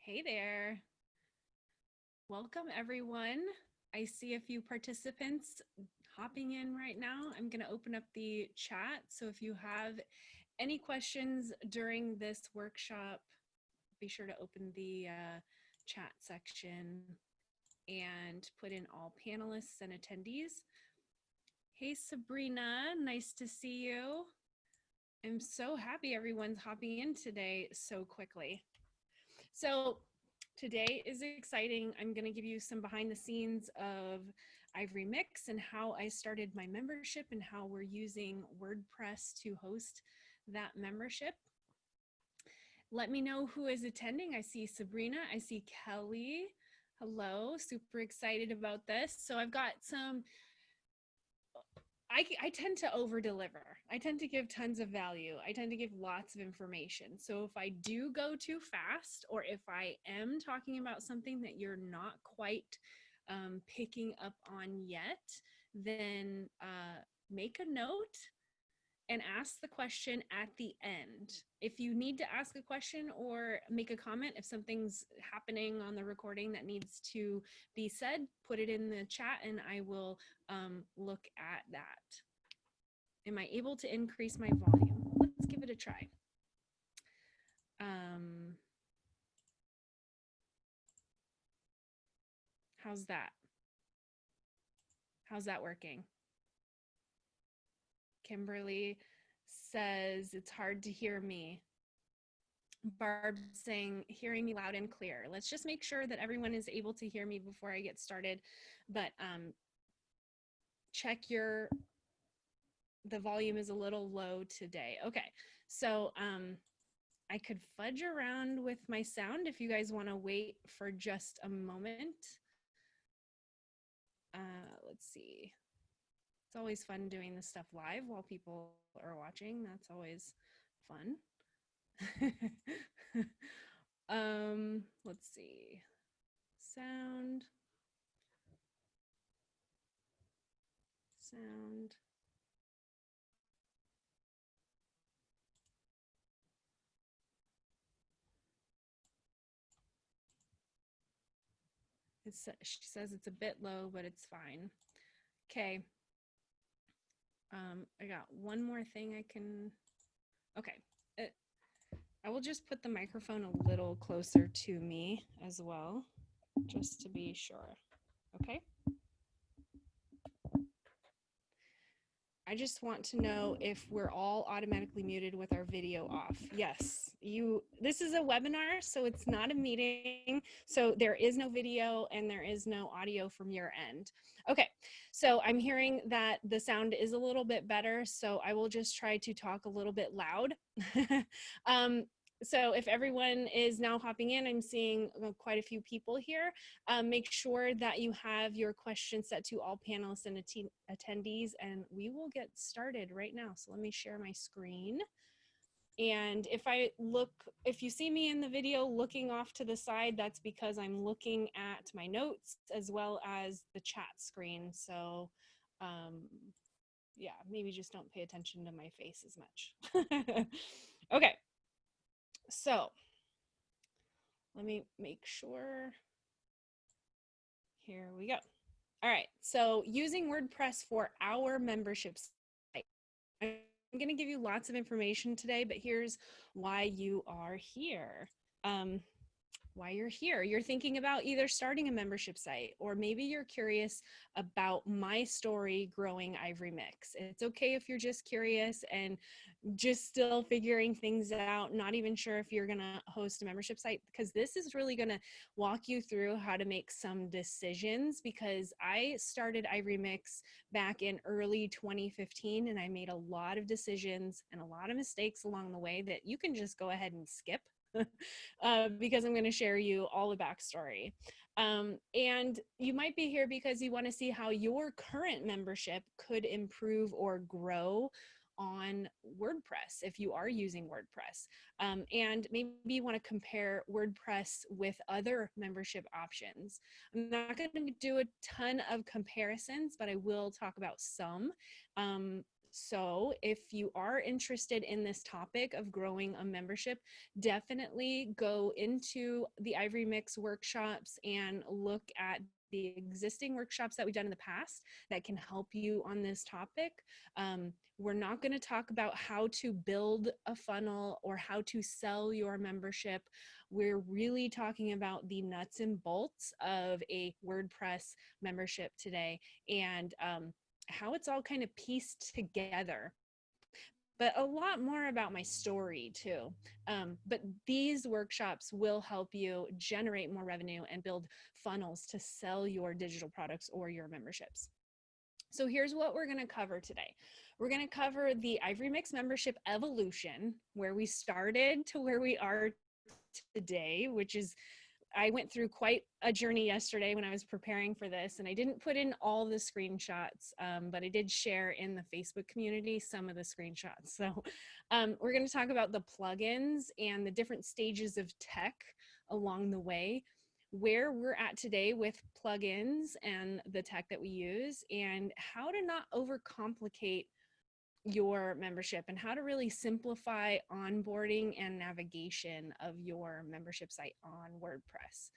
Hey there. Welcome, everyone. I see a few participants hopping in right now. I'm going to open up the chat. So if you have any questions during this workshop, be sure to open the chat section and put in all panelists and attendees. Hey, Sabrina, nice to see you. I'm so happy everyone's hopping in today so quickly. So today is exciting. I'm going to give you some behind the scenes of Ivory Mix and how I started my membership and how we're using WordPress to host that membership. Let me know who is attending. I see Sabrina, I see Kelly. Hello, super excited about this. So I've got some, I tend to over deliver. I tend to give tons of value. I tend to give lots of information. So if I do go too fast, or if I am talking about something that you're not quite picking up on yet, then make a note and ask the question at the end. If you need to ask a question or make a comment, if something's happening on the recording that needs to be said, put it in the chat and I will look at that. Am I able to increase my volume? Let's give it a try. How's that? How's that working? Kimberly says it's hard to hear me. Barb saying, hearing me loud and clear. Let's just make sure that everyone is able to hear me before I get started. But check the volume is a little low today. Okay, so I could fudge around with my sound if you guys want to wait for just a moment. Let's see. It's always fun doing this stuff live while people are watching. That's always fun. Let's see. Sound. She says it's a bit low, but it's fine. Okay. I got one more thing I can, okay. I will just put the microphone a little closer to me as well, just to be sure, okay? I just want to know if we're all automatically muted with our video off. Yes, this is a webinar, so it's not a meeting. So there is no video and there is no audio from your end. Okay, so I'm hearing that the sound is a little bit better, so I will just try to talk a little bit loud. So if everyone is now hopping in, I'm seeing quite a few people here. Make sure that you have your questions set to all panelists and attendees, and we will get started right now. So let me share my screen. And if you see me in the video looking off to the side, that's because I'm looking at my notes as well as the chat screen. So yeah, maybe just don't pay attention to my face as much. Okay. So let me make sure. Here we go. All right, so using WordPress for our membership site. I'm going to give you lots of information today, but here's why you are here. Why you're here. You're thinking about either starting a membership site, or maybe you're curious about my story growing Ivory Mix. It's okay if you're just curious and just still figuring things out, not even sure if you're going to host a membership site, because this is really going to walk you through how to make some decisions, because I started Ivory Mix back in early 2015 and I made a lot of decisions and a lot of mistakes along the way that you can just go ahead and skip. Because I'm going to share you all the backstory. And you might be here because you want to see how your current membership could improve or grow on WordPress if you are using WordPress. And maybe you want to compare WordPress with other membership options. I'm not going to do a ton of comparisons, but I will talk about some. So if you are interested in this topic of growing a membership, definitely go into the Ivory Mix workshops and look at the existing workshops that we've done in the past that can help you on this topic. We're not going to talk about how to build a funnel or how to sell your membership. We're really talking about the nuts and bolts of a WordPress membership today, and how it's all kind of pieced together, but a lot more about my story too. But these workshops will help you generate more revenue and build funnels to sell your digital products or your memberships. So here's what we're going to cover today. We're going to cover the Ivory Mix membership evolution, where we started to where we are today, which is, I went through quite a journey yesterday when I was preparing for this, and I didn't put in all the screenshots, but I did share in the Facebook community some of the screenshots. So we're going to talk about the plugins and the different stages of tech along the way, where we're at today with plugins and the tech that we use, and how to not overcomplicate your membership and how to really simplify onboarding and navigation of your membership site on WordPress.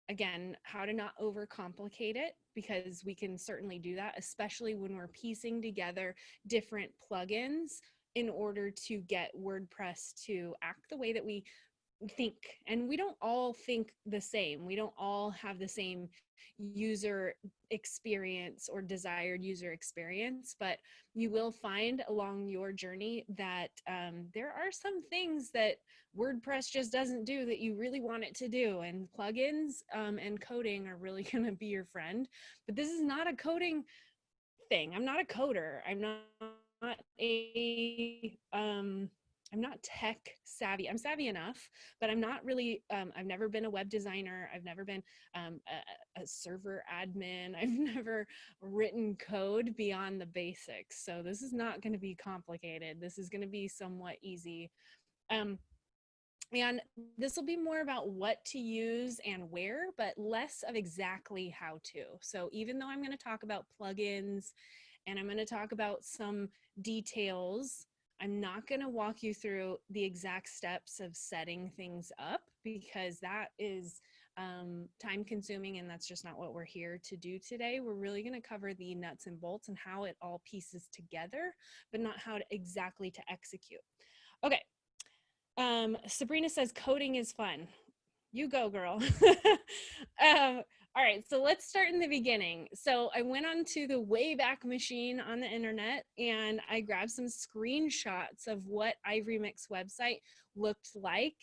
Again, how to not overcomplicate it, because we can certainly do that, especially when we're piecing together different plugins in order to get WordPress to act the way that we think. And we don't all think the same. We don't all have the same user experience or desired user experience, but you will find along your journey that there are some things that WordPress just doesn't do that you really want it to do, and plugins and coding are really going to be your friend. But this is not a coding thing. I'm not a coder. I'm not tech savvy. I'm savvy enough, but I'm not really, I've never been a web designer. I've never been a server admin. I've never written code beyond the basics. So this is not going to be complicated. This is going to be somewhat easy. And this will be more about what to use and where, but less of exactly how to. So even though I'm going to talk about plugins and I'm going to talk about some details, I'm not going to walk you through the exact steps of setting things up, because that is time consuming, and that's just not what we're here to do today. We're really going to cover the nuts and bolts and how it all pieces together, but not how to exactly to execute. Okay. Sabrina says coding is fun. You go, girl. All right, so let's start in the beginning. So I went onto the Wayback Machine on the internet and I grabbed some screenshots of what Ivory Mix website looked like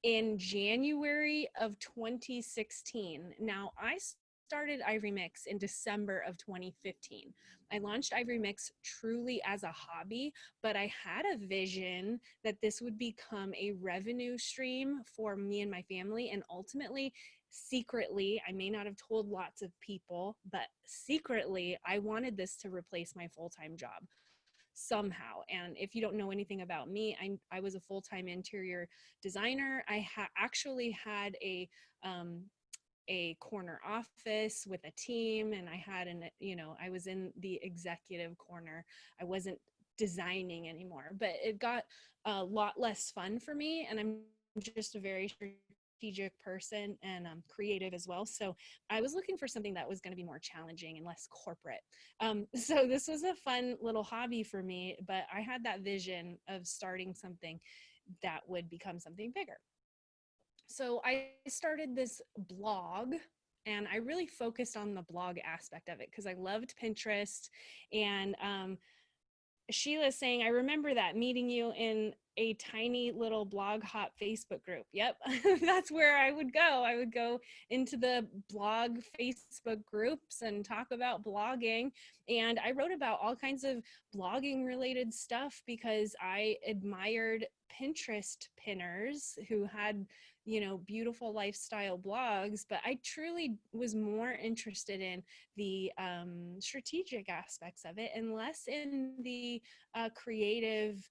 in January of 2016. Now, I started Ivory Mix in December of 2015. I launched Ivory Mix truly as a hobby, but I had a vision that this would become a revenue stream for me and my family. And ultimately, secretly, I may not have told lots of people, but secretly, I wanted this to replace my full-time job somehow. And if you don't know anything about me, I was a full-time interior designer. I actually had a corner office with a team, and I had I was in the executive corner. I wasn't designing anymore, but it got a lot less fun for me, and I'm just a very strategic person and creative as well. So I was looking for something that was going to be more challenging and less corporate. So this was a fun little hobby for me, but I had that vision of starting something that would become something bigger. So I started this blog, and I really focused on the blog aspect of it because I loved Pinterest. And Sheila's saying, I remember that meeting you in a tiny little blog hop Facebook group. Yep, that's where I would go. I would go into the blog Facebook groups and talk about blogging. And I wrote about all kinds of blogging related stuff because I admired Pinterest pinners who had, beautiful lifestyle blogs, but I truly was more interested in the strategic aspects of it and less in the creative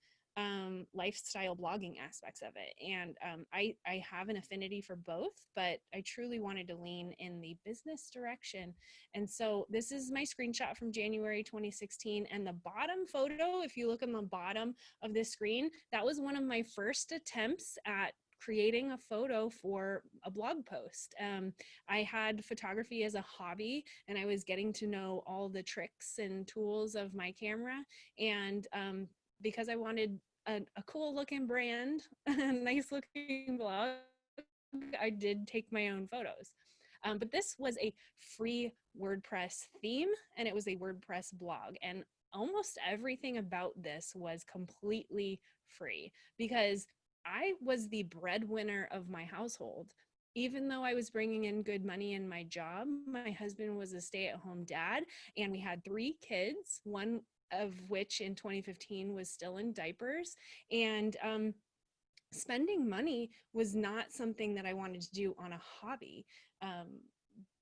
lifestyle blogging aspects of it. And I have an affinity for both, but I truly wanted to lean in the business direction. And so this is my screenshot from January 2016. And the bottom photo, if you look on the bottom of this screen, that was one of my first attempts at creating a photo for a blog post. I had photography as a hobby, and I was getting to know all the tricks and tools of my camera. And because I wanted a cool looking brand, a nice looking blog, I did take my own photos. But this was a free WordPress theme, and it was a WordPress blog. And almost everything about this was completely free because I was the breadwinner of my household. Even though I was bringing in good money in my job, my husband was a stay-at-home dad, and we had 3 kids, one of which in 2015 was still in diapers. And spending money was not something that I wanted to do on a hobby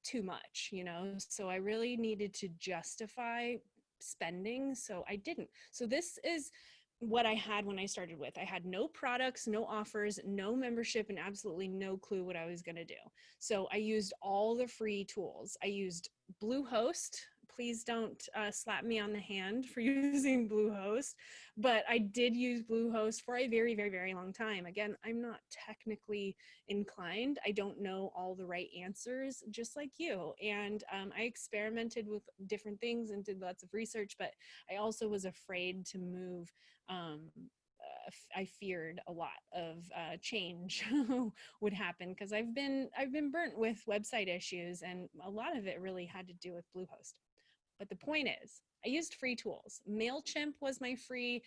too much, you know? So I really needed to justify spending, so I didn't. So this is what I had when I started with. I had no products, no offers, no membership, and absolutely no clue what I was going to do. So I used all the free tools. I used Bluehost. Please don't slap me on the hand for using Bluehost, but I did use Bluehost for a very, very, very long time. Again, I'm not technically inclined. I don't know all the right answers, just like you. And I experimented with different things and did lots of research, but I also was afraid to move. I feared a lot of change would happen because I've been burnt with website issues, and a lot of it really had to do with Bluehost. But the point is, I used free tools. MailChimp was my free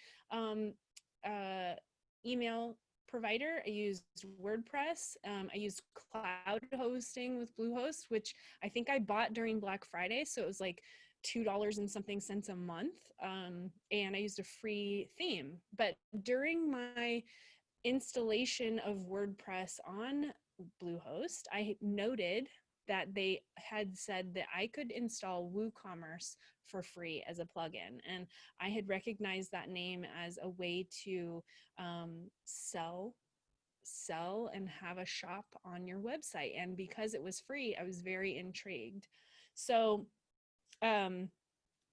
email provider. I used WordPress. I used cloud hosting with Bluehost, which I think I bought during Black Friday. So it was like $2 and something cents a month. And I used a free theme. But during my installation of WordPress on Bluehost, I noted that they had said that I could install WooCommerce for free as a plugin. And I had recognized that name as a way to sell and have a shop on your website. And because it was free, I was very intrigued. So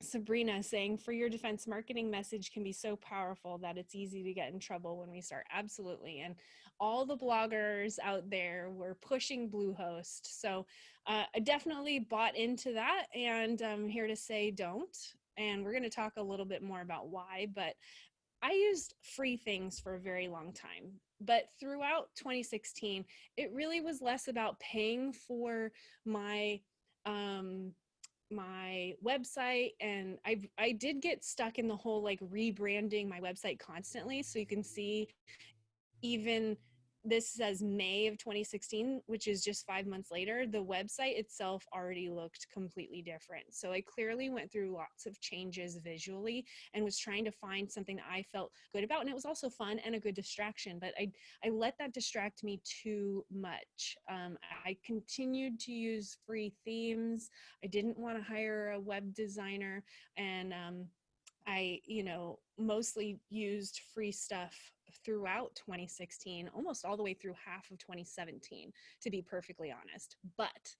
Sabrina saying, for your defense, marketing message can be so powerful that it's easy to get in trouble when we start. Absolutely. And all the bloggers out there were pushing Bluehost. So I definitely bought into that, and I'm here to say don't. And we're going to talk a little bit more about why, but I used free things for a very long time. But throughout 2016, it really was less about paying for my my website, and I did get stuck in the whole like rebranding my website constantly. So you can see even this says May of 2016, which is just 5 months later, the website itself already looked completely different. So I clearly went through lots of changes visually and was trying to find something that I felt good about. And it was also fun and a good distraction, but I let that distract me too much. I continued to use free themes. I didn't want to hire a web designer, and I, mostly used free stuff throughout 2016, almost all the way through half of 2017, to be perfectly honest. But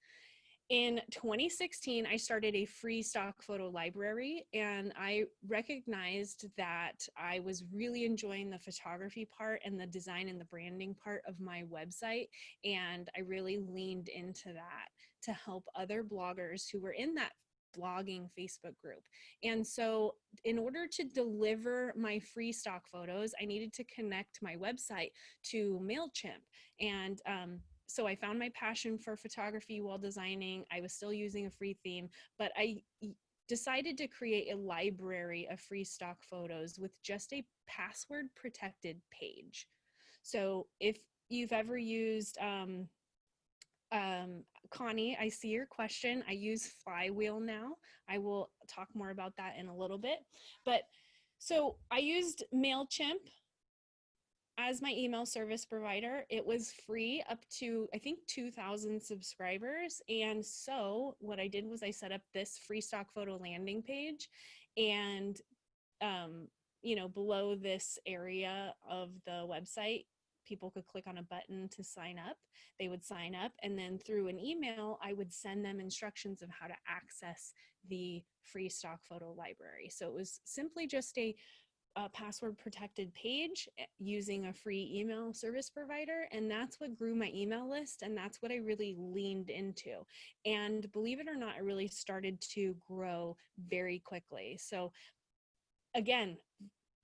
in 2016, I started a free stock photo library, and I recognized that I was really enjoying the photography part and the design and the branding part of my website. And I really leaned into that to help other bloggers who were in that blogging Facebook group. And so in order to deliver my free stock photos, I needed to connect my website to MailChimp. And so I found my passion for photography while designing. I was still using a free theme, but I decided to create a library of free stock photos with just a password protected page. So if you've ever used Connie, I see your question. I use Flywheel now. I will talk more about that in a little bit. But so I used MailChimp as my email service provider. It was free up to, I think, 2,000 subscribers. And so what I did was I set up this free stock photo landing page, and below this area of the website, people could click on a button to sign up. They would sign up, and then through an email, I would send them instructions of how to access the free stock photo library. So it was simply just a password protected page using a free email service provider. And that's what grew my email list. And that's what I really leaned into. And believe it or not, it really started to grow very quickly. So again,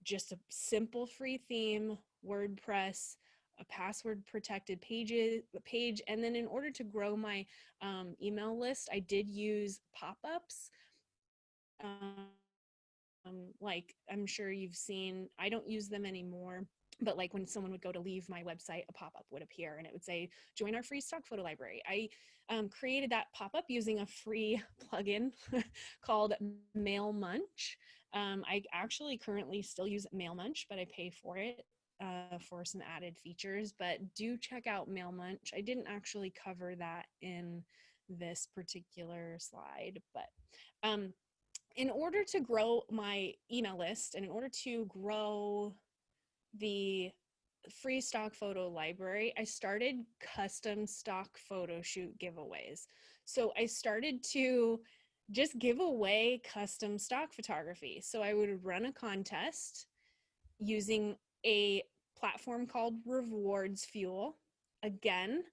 just a simple free theme, WordPress, a password protected page. And then in order to grow my email list, I did use pop-ups. Like I'm sure you've seen, I don't use them anymore, but like when someone would go to leave my website, a pop-up would appear and it would say, join our free stock photo library. I created that pop-up using a free plugin called Mail Munch. I actually currently still use Mail Munch, but I pay for it for some added features, but do check out Mail Munch. I didn't actually cover that in this particular slide, but in order to grow my email list and in order to grow the free stock photo library, I started custom stock photo shoot giveaways. So I started to just give away custom stock photography. So I would run a contest using a platform called Rewards Fuel. Again,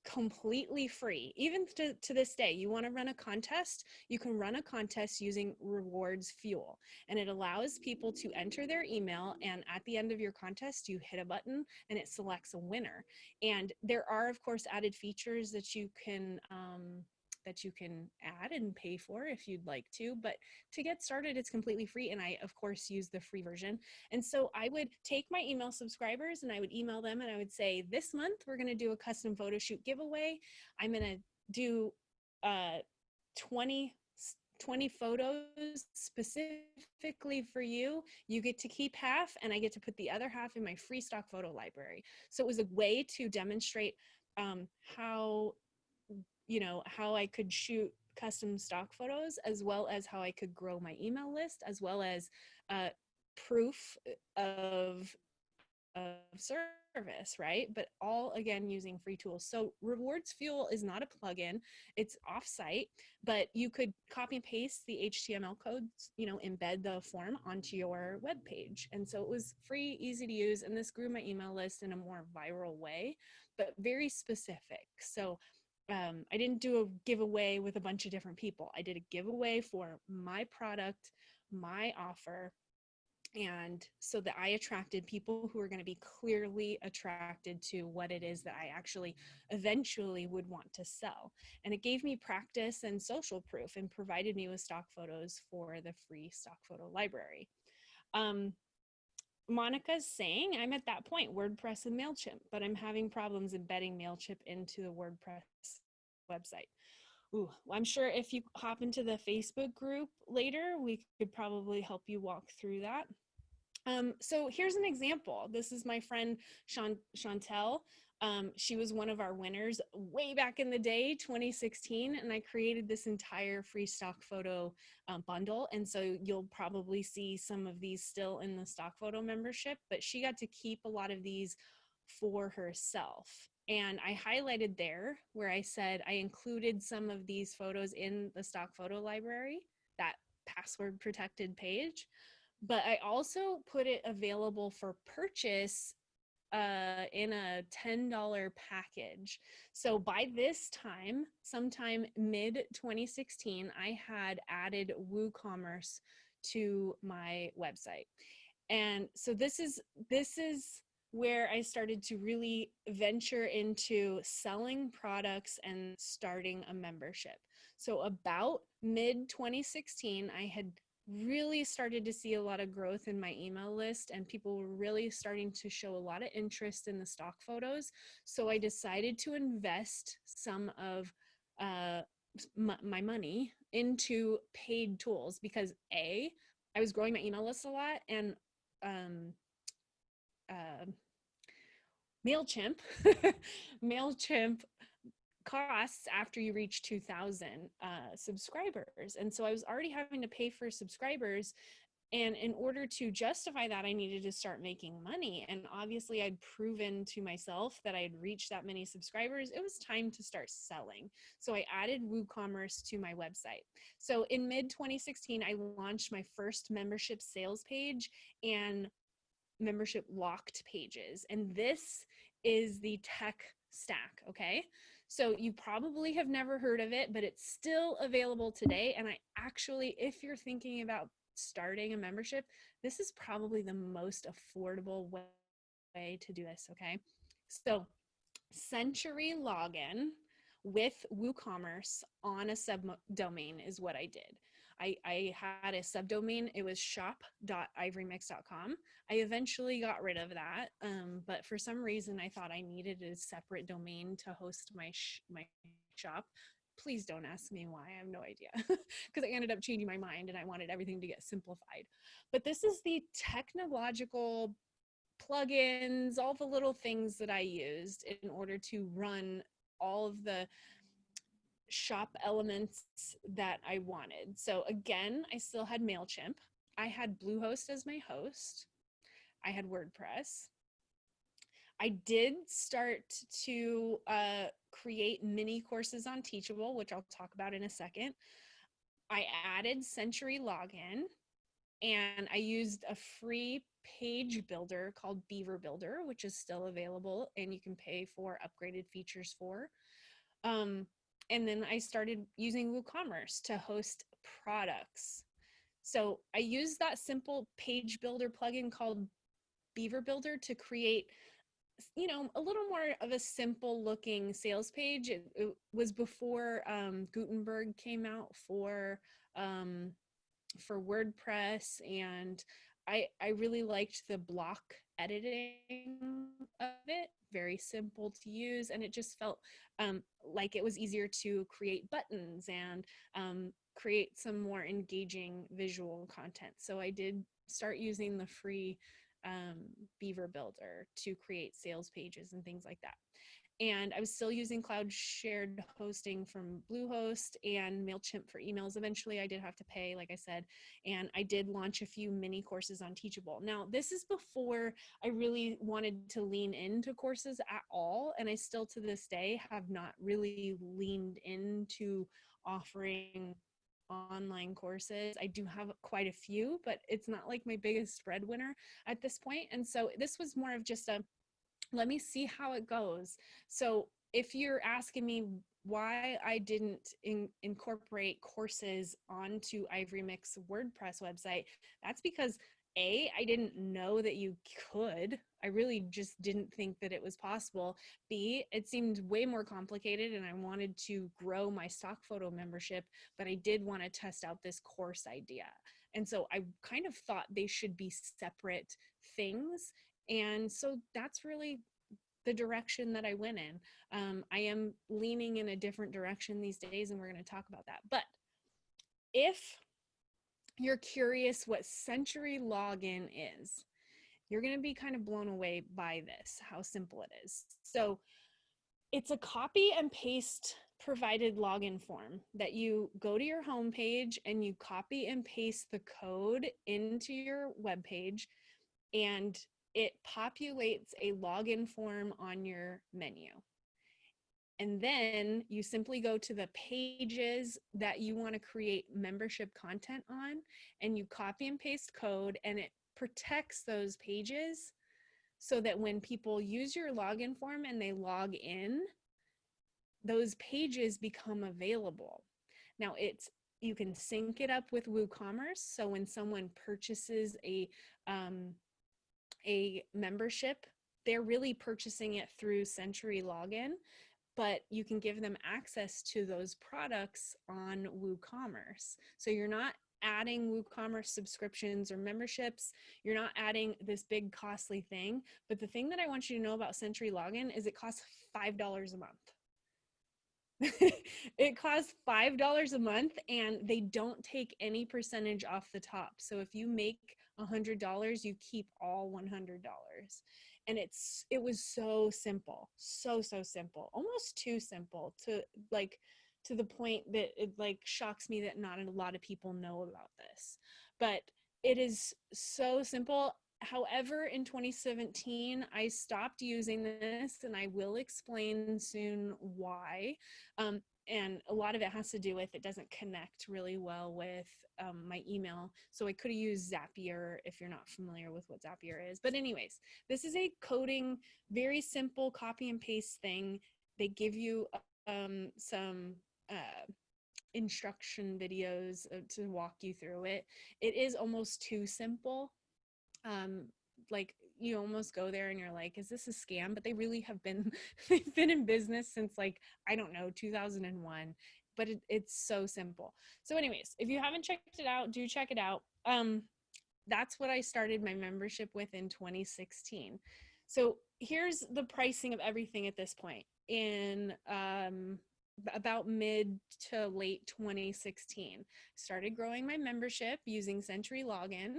completely free. Even to this day, you want to run a contest, you can run a contest using Rewards Fuel. And it allows people to enter their email, and at the end of your contest, you hit a button and it selects a winner. And there are, of course, added features that you can add and pay for if you'd like to, but to get started, it's completely free. And I, of course, use the free version. And so I would take my email subscribers and I would email them and I would say, this month, we're going to do a custom photo shoot giveaway. I'm going to do 20 photos specifically for you. You get to keep half and I get to put the other half in my free stock photo library. So it was a way to demonstrate how I could shoot custom stock photos, as well as how I could grow my email list, as well as proof of service, right? But all again using free tools. So Rewards Fuel is not a plugin, it's offsite, but you could copy and paste the HTML codes, embed the form onto your web page. And so it was free, easy to use, and this grew my email list in a more viral way, but very specific. So I didn't do a giveaway with a bunch of different people. I did a giveaway for my product, my offer, and so that I attracted people who are going to be clearly attracted to what it is that I actually eventually would want to sell. And it gave me practice and social proof and provided me with stock photos for the free stock photo library. Monica's saying, I'm at that point, WordPress and MailChimp, but I'm having problems embedding MailChimp into the WordPress website. Ooh, well, I'm sure if you hop into the Facebook group later, we could probably help you walk through that. So here's an example. This is my friend Chantel. She was one of our winners way back in the day, 2016, and I created this entire free stock photo bundle. And so you'll probably see some of these still in the stock photo membership, but she got to keep a lot of these for herself. And I highlighted there where I said I included some of these photos in the stock photo library, that password protected page, but I also put it available for purchase in a $10 package. So by this time, sometime mid 2016, I had added WooCommerce to my website. And so this is where I started to really venture into selling products and starting a membership. So about mid 2016, I had really started to see a lot of growth in my email list, and people were really starting to show a lot of interest in the stock photos. So I decided to invest some of my money into paid tools because I was growing my email list a lot, and MailChimp costs after you reach 2,000 subscribers. And so I was already having to pay for subscribers And in order to justify that, I needed to start making money. And obviously, I'd proven to myself that I had reached that many subscribers. It was time to start selling. So I added WooCommerce to my website. So in mid 2016, I launched my first membership sales page and membership locked pages. And this is the tech stack, okay? So you probably have never heard of it, but it's still available today. And I actually, if you're thinking about starting a membership, this is probably the most affordable way to do this, okay? So Century login with WooCommerce on a subdomain is what I did. I had a subdomain. It was shop.ivorymix.com. I eventually got rid of that, but for some reason I thought I needed a separate domain to host my shop. Please don't ask me why. I have no idea, because I ended up changing my mind and I wanted everything to get simplified. But this is the technological plugins, all the little things that I used in order to run all of the shop elements that I wanted. So again, I still had MailChimp. I had Bluehost as my host. I had WordPress. I did start to create mini courses on Teachable, which I'll talk about in a second. I added Century Login, and I used a free page builder called Beaver Builder, which is still available and you can pay for upgraded features for. And then I started using WooCommerce to host products. So I used that simple page builder plugin called Beaver Builder to create, a little more of a simple looking sales page. It was before Gutenberg came out for WordPress, and I really liked the block editing of it. Very simple to use, and it just felt like it was easier to create buttons and create some more engaging visual content. So I did start using the free Beaver Builder to create sales pages and things like that. And I was still using cloud shared hosting from Bluehost and MailChimp for emails. Eventually I did have to pay, like I said, and I did launch a few mini courses on Teachable. Now, this is before I really wanted to lean into courses at all. And I still to this day have not really leaned into offering online courses. I do have quite a few, but it's not like my biggest breadwinner at this point. And so this was more of just a, let me see how it goes. So if you're asking me why I didn't incorporate courses onto Ivory Mix WordPress website, that's because A, I didn't know that you could. I really just didn't think that it was possible. B, it seemed way more complicated and I wanted to grow my stock photo membership, but I did want to test out this course idea. And so I kind of thought they should be separate things. And so that's really the direction that I went in. I am leaning in a different direction these days, and we're going to talk about that. But if you're curious what Century Login is, you're going to be kind of blown away by this, how simple it is. So it's a copy and paste provided login form that you go to your homepage and you copy and paste the code into your web page, and it populates a login form on your menu. And then you simply go to the pages that you want to create membership content on, and you copy and paste code, and it protects those pages so that when people use your login form and they log in, those pages become available. Now you can sync it up with WooCommerce. So when someone purchases a membership, they're really purchasing it through Century Login, but you can give them access to those products on WooCommerce. So you're not adding WooCommerce subscriptions or memberships. You're not adding this big costly thing. But the thing that I want you to know about Century Login is it costs $5 a month. It costs $5 a month, and they don't take any percentage off the top. So if you make $100, you keep all $100. And it was so simple, so simple, almost too simple to the point that it like shocks me that not a lot of people know about this. But It is so simple. However, in 2017, I stopped using this, and I will explain soon why. And a lot of it has to do with it doesn't connect really well with my email. So I could have used Zapier if you're not familiar with what Zapier is. But anyways, this is a coding, very simple copy and paste thing. They give you some instruction videos to walk you through it. It is almost too simple. Um, like you almost go there and you're like, is this a scam? But they really have been, they've been in business since like, I don't know, 2001, but it's so simple. So anyways, if you haven't checked it out, do check it out. That's what I started my membership with in 2016. So here's the pricing of everything at this point. In about mid to late 2016, started growing my membership using Century Login.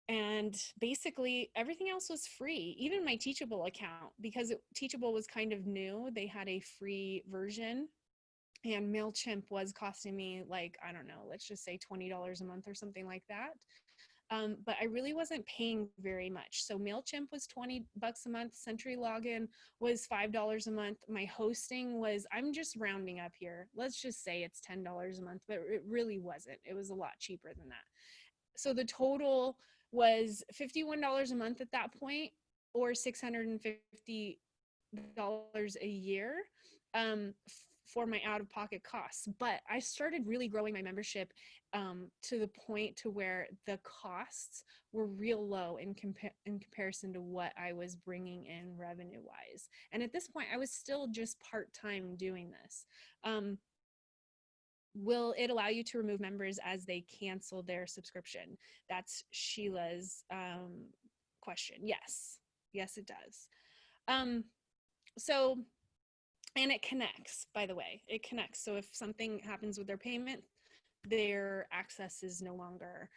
And basically everything else was free, even my Teachable account, because Teachable was kind of new. They had a free version, and MailChimp was costing me like, I don't know, let's just say $20 a month or something like that. But I really wasn't paying very much. So MailChimp was $20 a month. Century Login was $5 a month. My hosting was, I'm just rounding up here, let's just say it's $10 a month, but it really wasn't. It was a lot cheaper than that. So the total was $51 a month at that point, or $650 a year for my out-of-pocket costs. But I started really growing my membership to the point to where the costs were real low in comparison to what I was bringing in revenue-wise. And at this point, I was still just part-time doing this. Will it allow you to remove members as they cancel their subscription? That's Sheila's question. Yes. Yes, it does. So, and it connects, by the way, it connects. So if something happens with their payment, their access is no longer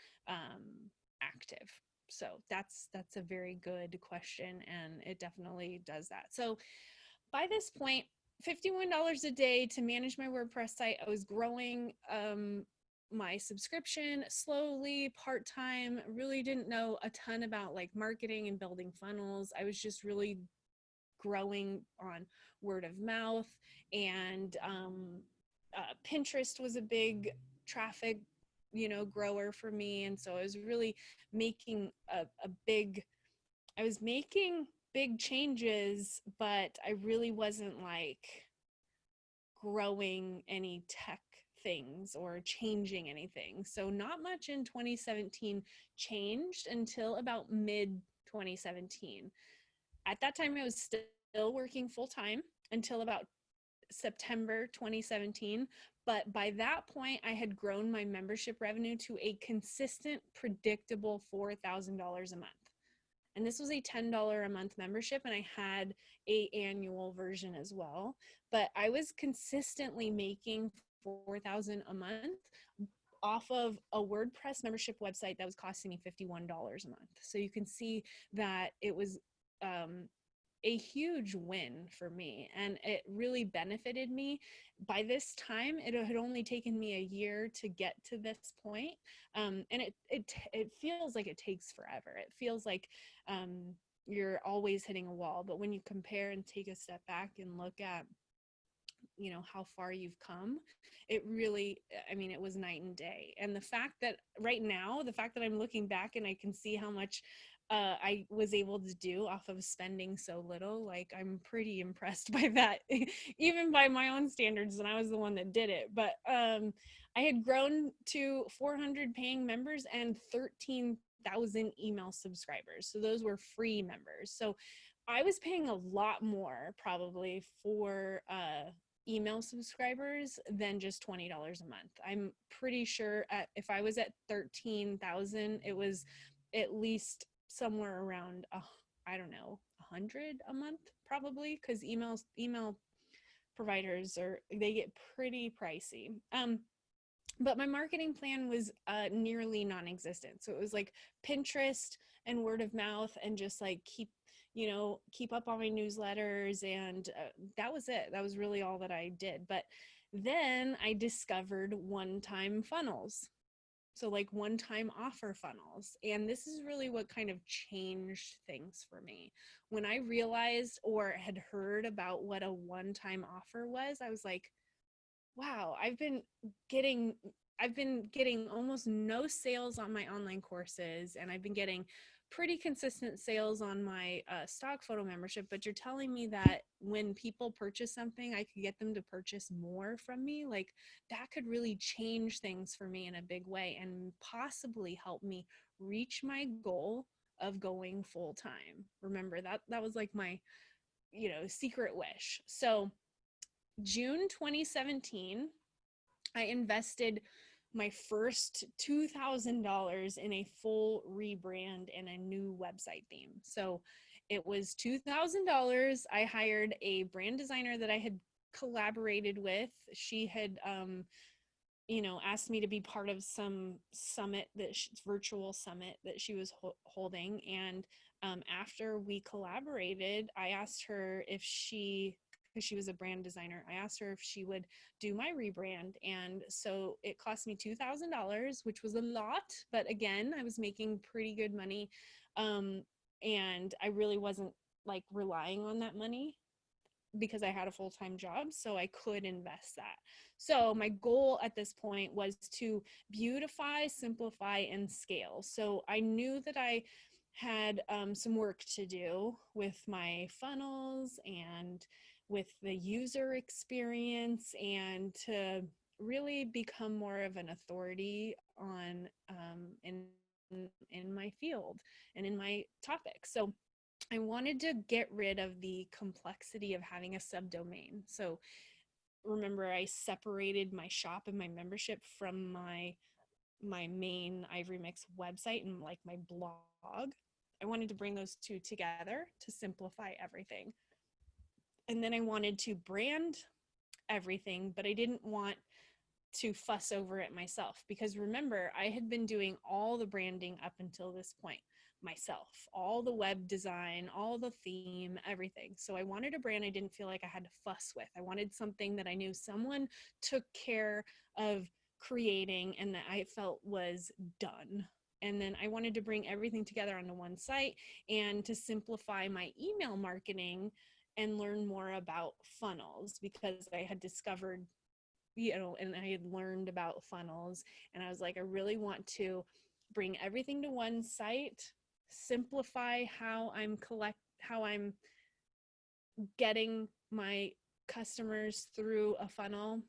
active. So that's a very good question, and it definitely does that. So by this point, $51 a day to manage my WordPress site. I was growing my subscription slowly, part-time, really didn't know a ton about like marketing and building funnels. I was just really growing on word of mouth, and Pinterest was a big traffic, grower for me. And so I was really making I was making big changes, but I really wasn't like growing any tech things or changing anything. So not much in 2017 changed until about mid 2017. At that time, I was still working full time until about September 2017. But by that point, I had grown my membership revenue to a consistent, predictable $4,000 a month. And this was a $10 a month membership, and I had a annual version as well. But I was consistently making $4,000 a month off of a WordPress membership website that was costing me $51 a month. So you can see that it was a huge win for me, and it really benefited me. By this time, it had only taken me a year to get to this point. And it feels like it takes forever. It feels like you're always hitting a wall. But when you compare and take a step back and look at how far you've come, it really, I mean, it was night and day. And the fact that right now, the fact that I'm looking back and I can see how much I was able to do off of spending so little, like I'm pretty impressed by that, even by my own standards, and I was the one that did it. But I had grown to 400 paying members and 13,000 email subscribers. So those were free members. So I was paying a lot more probably for email subscribers than just $20 a month. I'm pretty sure if I was at 13,000, it was at least somewhere around I don't know, 100 a month probably, because email providers they get pretty pricey. But my marketing plan was nearly non-existent. So it was like Pinterest and word of mouth, and just like keep up on my newsletters, and that was it. That was really all that I did. But then I discovered one-time funnels. So like one-time offer funnels. And this is really what kind of changed things for me. When I realized or had heard about what a one-time offer was, I was like, wow, getting I've been getting almost no sales on my online courses, and I've been getting pretty consistent sales on my stock photo membership, but you're telling me that when people purchase something, I could get them to purchase more from me. Like, that could really change things for me in a big way and possibly help me reach my goal of going full time. Remember that was like my, secret wish. So June 2017, I invested my first $2,000 in a full rebrand and a new website theme. So it was $2,000. I hired a brand designer that I had collaborated with. She had, asked me to be part of some summit, virtual summit that she was holding. And after we collaborated, I asked her if because she was a brand designer, I asked her if she would do my rebrand. And so it cost me $2,000, which was a lot, but again, I was making pretty good money. And I really wasn't like relying on that money because I had a full-time job, so I could invest that. So my goal at this point was to beautify, simplify, and scale. So I knew that I had some work to do with my funnels and with the user experience, and to really become more of an authority on in my field and in my topic. So I wanted to get rid of the complexity of having a subdomain. So remember, I separated my shop and my membership from my main Ivory Mix website and like my blog. I wanted to bring those two together to simplify everything. And then I wanted to brand everything, but I didn't want to fuss over it myself, because remember, I had been doing all the branding up until this point myself, all the web design, all the theme, everything. So I wanted a brand I didn't feel like I had to fuss with. I wanted something that I knew someone took care of creating and that I felt was done. And then I wanted to bring everything together onto one site and to simplify my email marketing and learn more about funnels, because I had discovered, and I had learned about funnels, and I was like, I really want to bring everything to one site, simplify how I'm getting my customers through a funnel,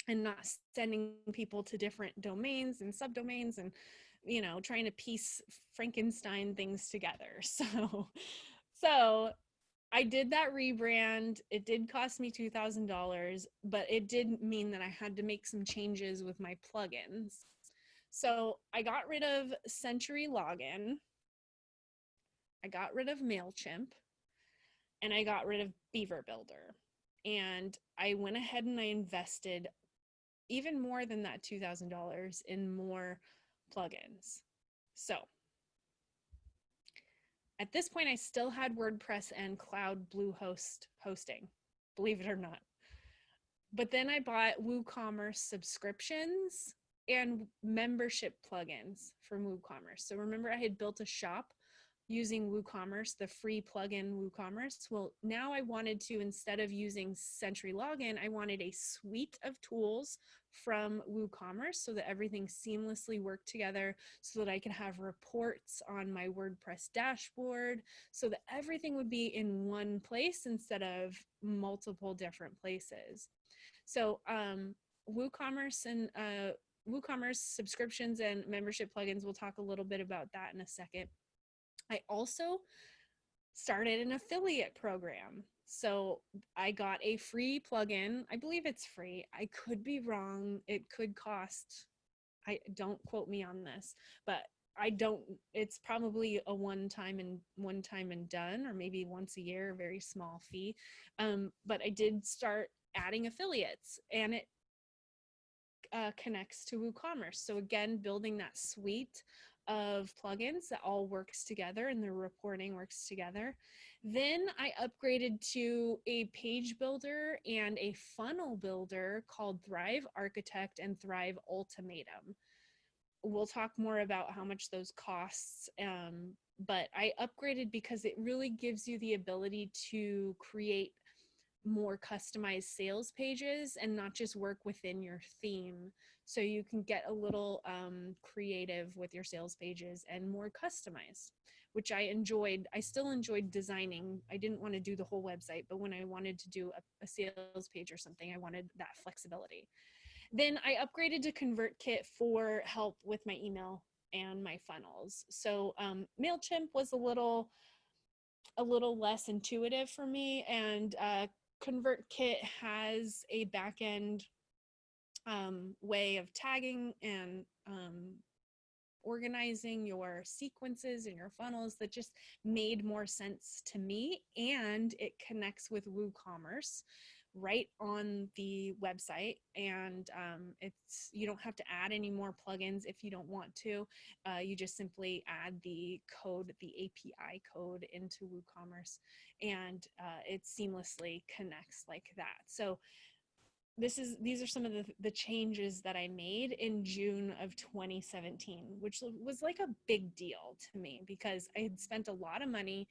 and not sending people to different domains and subdomains and trying to piece Frankenstein things together. So I did that rebrand. It did cost me $2,000, but it did mean that I had to make some changes with my plugins. So I got rid of Century Login, I got rid of MailChimp, and I got rid of Beaver Builder. And I went ahead and I invested even more than that $2,000 in more plugins. So at this point, I still had WordPress and Cloud Bluehost hosting, believe it or not. But then I bought WooCommerce subscriptions and membership plugins for WooCommerce. So remember, I had built a shop using WooCommerce, the free plugin WooCommerce. Well, now I wanted to, instead of using Century Login, I wanted a suite of tools from WooCommerce so that everything seamlessly worked together, so that I could have reports on my WordPress dashboard, so that everything would be in one place instead of multiple different places. So WooCommerce and WooCommerce subscriptions and membership plugins, we'll talk a little bit about that in a second. I also started an affiliate program. So I got a free plugin. I believe it's free. I could be wrong. It could cost, don't quote me on this, but it's probably a one time and done, or maybe once a year, a very small fee. But I did start adding affiliates, and it connects to WooCommerce. So again, building that suite of plugins that all works together and the reporting works together. Then I upgraded to a page builder and a funnel builder called Thrive Architect and Thrive Ultimatum. we'll talk more about how much those costs. But I upgraded because it really gives you the ability to create more customized sales pages and not just work within your theme. So you can get a little creative with your sales pages and more customized, which I enjoyed. I still enjoyed designing. I didn't want to do the whole website, but when I wanted to do a sales page or something, I wanted that flexibility. Then I upgraded to ConvertKit for help with my email and my funnels. So MailChimp was a little less intuitive for me, and ConvertKit has a back-end way of tagging and organizing your sequences and your funnels that just made more sense to me, and it connects with WooCommerce right on the website, and it's, you don't have to add any more plugins if you don't want to. You just simply add the code, the API code into WooCommerce, and it seamlessly connects like that. So these are some of the changes that I made in June of 2017, which was like a big deal to me because I had spent a lot of money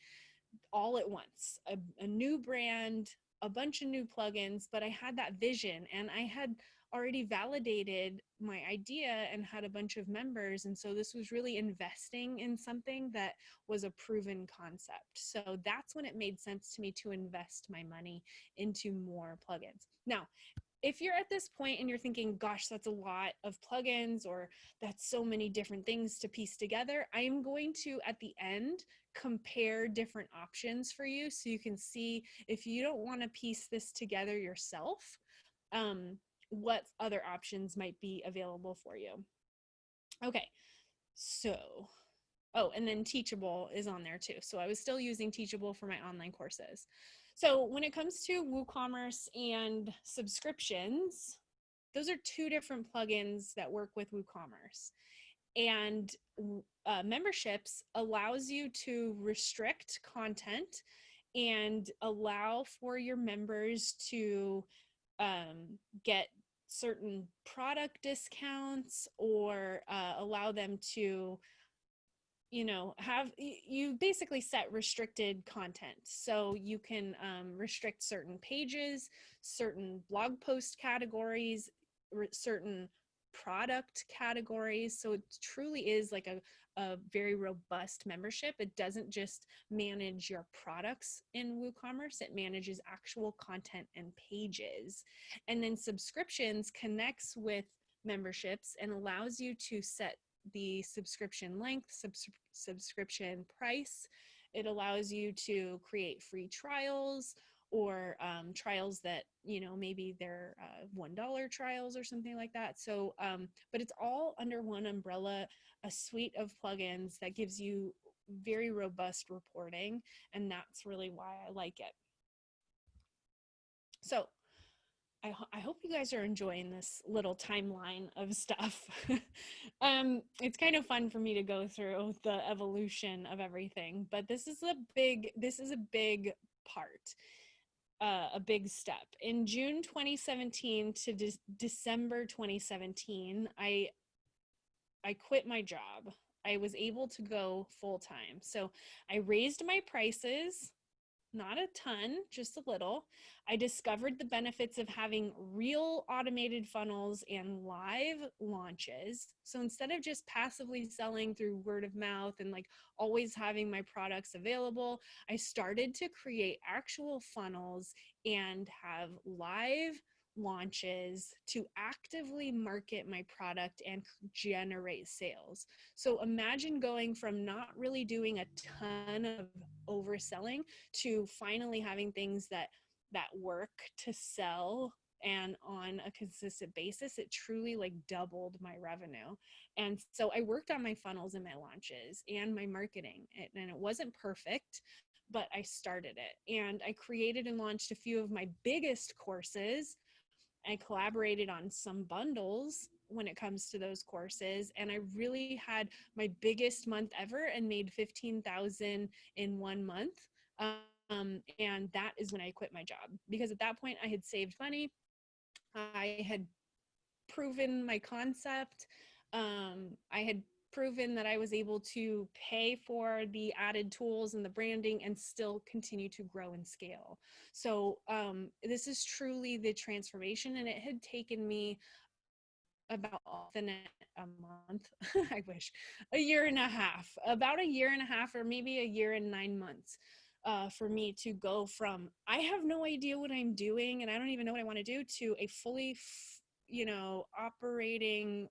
all at once, a new brand, a bunch of new plugins, but I had that vision and I had already validated my idea and had a bunch of members. And so this was really investing in something that was a proven concept. So that's when it made sense to me to invest my money into more plugins. Now, if you're at this point and you're thinking, gosh, that's a lot of plugins, or that's so many different things to piece together, I am going to, at the end, compare different options for you so you can see, if you don't want to piece this together yourself, what other options might be available for you. Okay, so, oh, and then Teachable is on there too. So I was still using Teachable for my online courses. So when it comes to WooCommerce and subscriptions, those are two different plugins that work with WooCommerce. And memberships allows you to restrict content and allow for your members to get certain product discounts, or allow them to, you know, you basically set restricted content. So you can restrict certain pages, certain blog post categories, certain product categories. So it truly is like a very robust membership. It doesn't just manage your products in WooCommerce, it manages actual content and pages. And then subscriptions connects with memberships and allows you to set the subscription length, subscription price. It allows you to create free trials, or trials that, you know, maybe they're $1 trials or something like that. So, but it's all under one umbrella, a suite of plugins that gives you very robust reporting, and that's really why I like it. So I hope you guys are enjoying this little timeline of stuff. It's kind of fun for me to go through the evolution of everything, but this is a big part, a big step. In June 2017 to December 2017, I quit my job. I was able to go full time. So I raised my prices, not a ton, just a little. I discovered the benefits of having real automated funnels and live launches. So instead of just passively selling through word of mouth and like always having my products available, I started to create actual funnels and have live launches to actively market my product and generate sales. So imagine going from not really doing a ton of overselling to finally having things that work to sell, and on a consistent basis. It truly like doubled my revenue. And so I worked on my funnels and my launches and my marketing, and it wasn't perfect, but I started it, and I created and launched a few of my biggest courses. I collaborated on some bundles when it comes to those courses, and I really had my biggest month ever and made 15,000 in 1 month. And that is when I quit my job, because at that point I had saved money. I had proven my concept. I had proven that I was able to pay for the added tools and the branding and still continue to grow and scale. So this is truly the transformation, and it had taken me about than a month, I wish, a year and a half, about a year and a half, or maybe a year and 9 months for me to go from, I have no idea what I'm doing and I don't even know what I want to do, to a fully, operating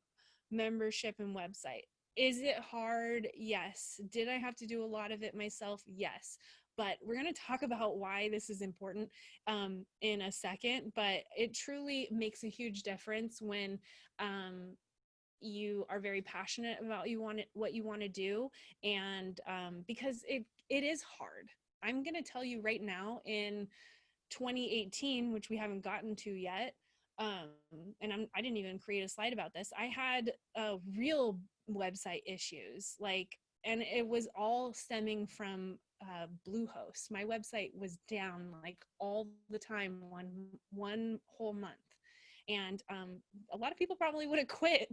membership and website. Is it hard? Yes. Did I have to do a lot of it myself? Yes. But we're going to talk about why this is important in a second. But it truly makes a huge difference when you are very passionate about what you want to do, and because it is hard. I'm going to tell you right now, in 2018, which we haven't gotten to yet, um, and I didn't even create a slide about this. I had real website issues, like, and it was all stemming from Bluehost. My website was down like all the time, one whole month. And a lot of people probably would have quit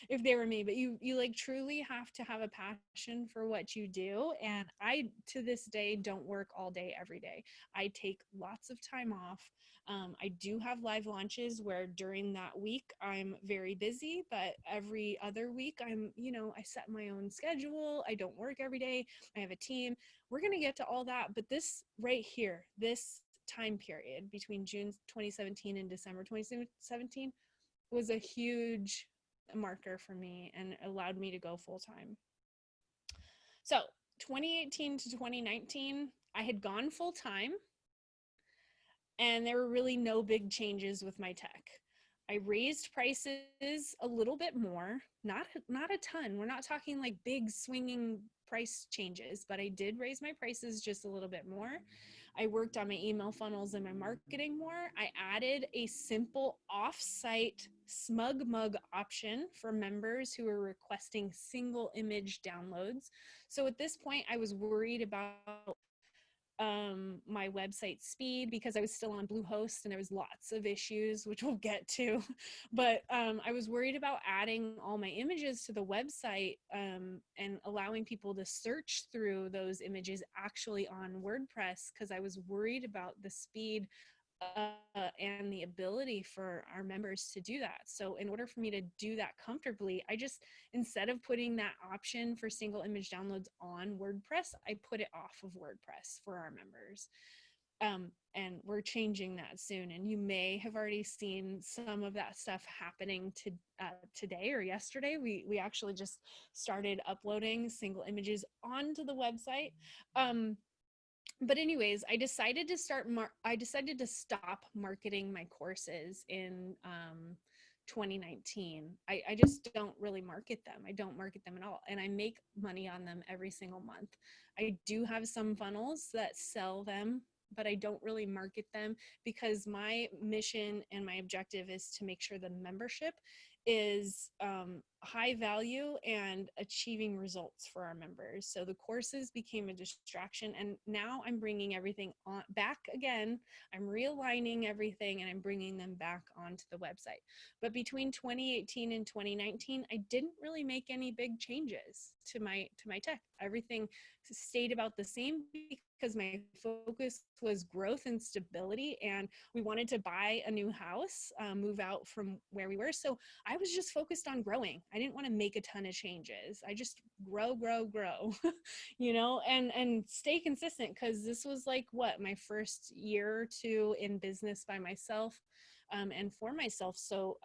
if they were me, but you like truly have to have a passion for what you do. And I, to this day, don't work all day every day. I take lots of time off. I do have live launches where during that week I'm very busy, but every other week I set my own schedule. I don't work every day. I have a team. We're going to get to all that. But this right here, this time period between June 2017 and December 2017 was a huge marker for me and allowed me to go full time. So 2018 to 2019, I had gone full time, and there were really no big changes with my tech. I raised prices a little bit more, not a ton. We're not talking like big swinging price changes, but I did raise my prices just a little bit more. I worked on my email funnels and my marketing more. I added a simple off-site smug mug option for members who were requesting single image downloads. So at this point, I was worried about my website speed because I was still on Bluehost and there was lots of issues, which we'll get to. But I was worried about adding all my images to the website and allowing people to search through those images actually on WordPress, because I was worried about the speed and the ability for our members to do that. So in order for me to do that comfortably, I just, instead of putting that option for single image downloads on WordPress, I put it off of WordPress for our members. And we're changing that soon. And you may have already seen some of that stuff happening today or yesterday. We actually just started uploading single images onto the website. But anyways, I decided to stop marketing my courses in 2019. I just don't really market them. I don't market them at all. And I make money on them every single month. I do have some funnels that sell them, but I don't really market them because my mission and my objective is to make sure the membership is high value and achieving results for our members. So the courses became a distraction, and now I'm bringing everything on back again. I'm realigning everything and I'm bringing them back onto the website. But between 2018 and 2019, I didn't really make any big changes to my tech. Everything stayed about the same because my focus was growth and stability, and we wanted to buy a new house, move out from where we were. So I was just focused on growing. I didn't want to make a ton of changes. I just grow, and stay consistent, because this was like my first year or two in business by myself and for myself. So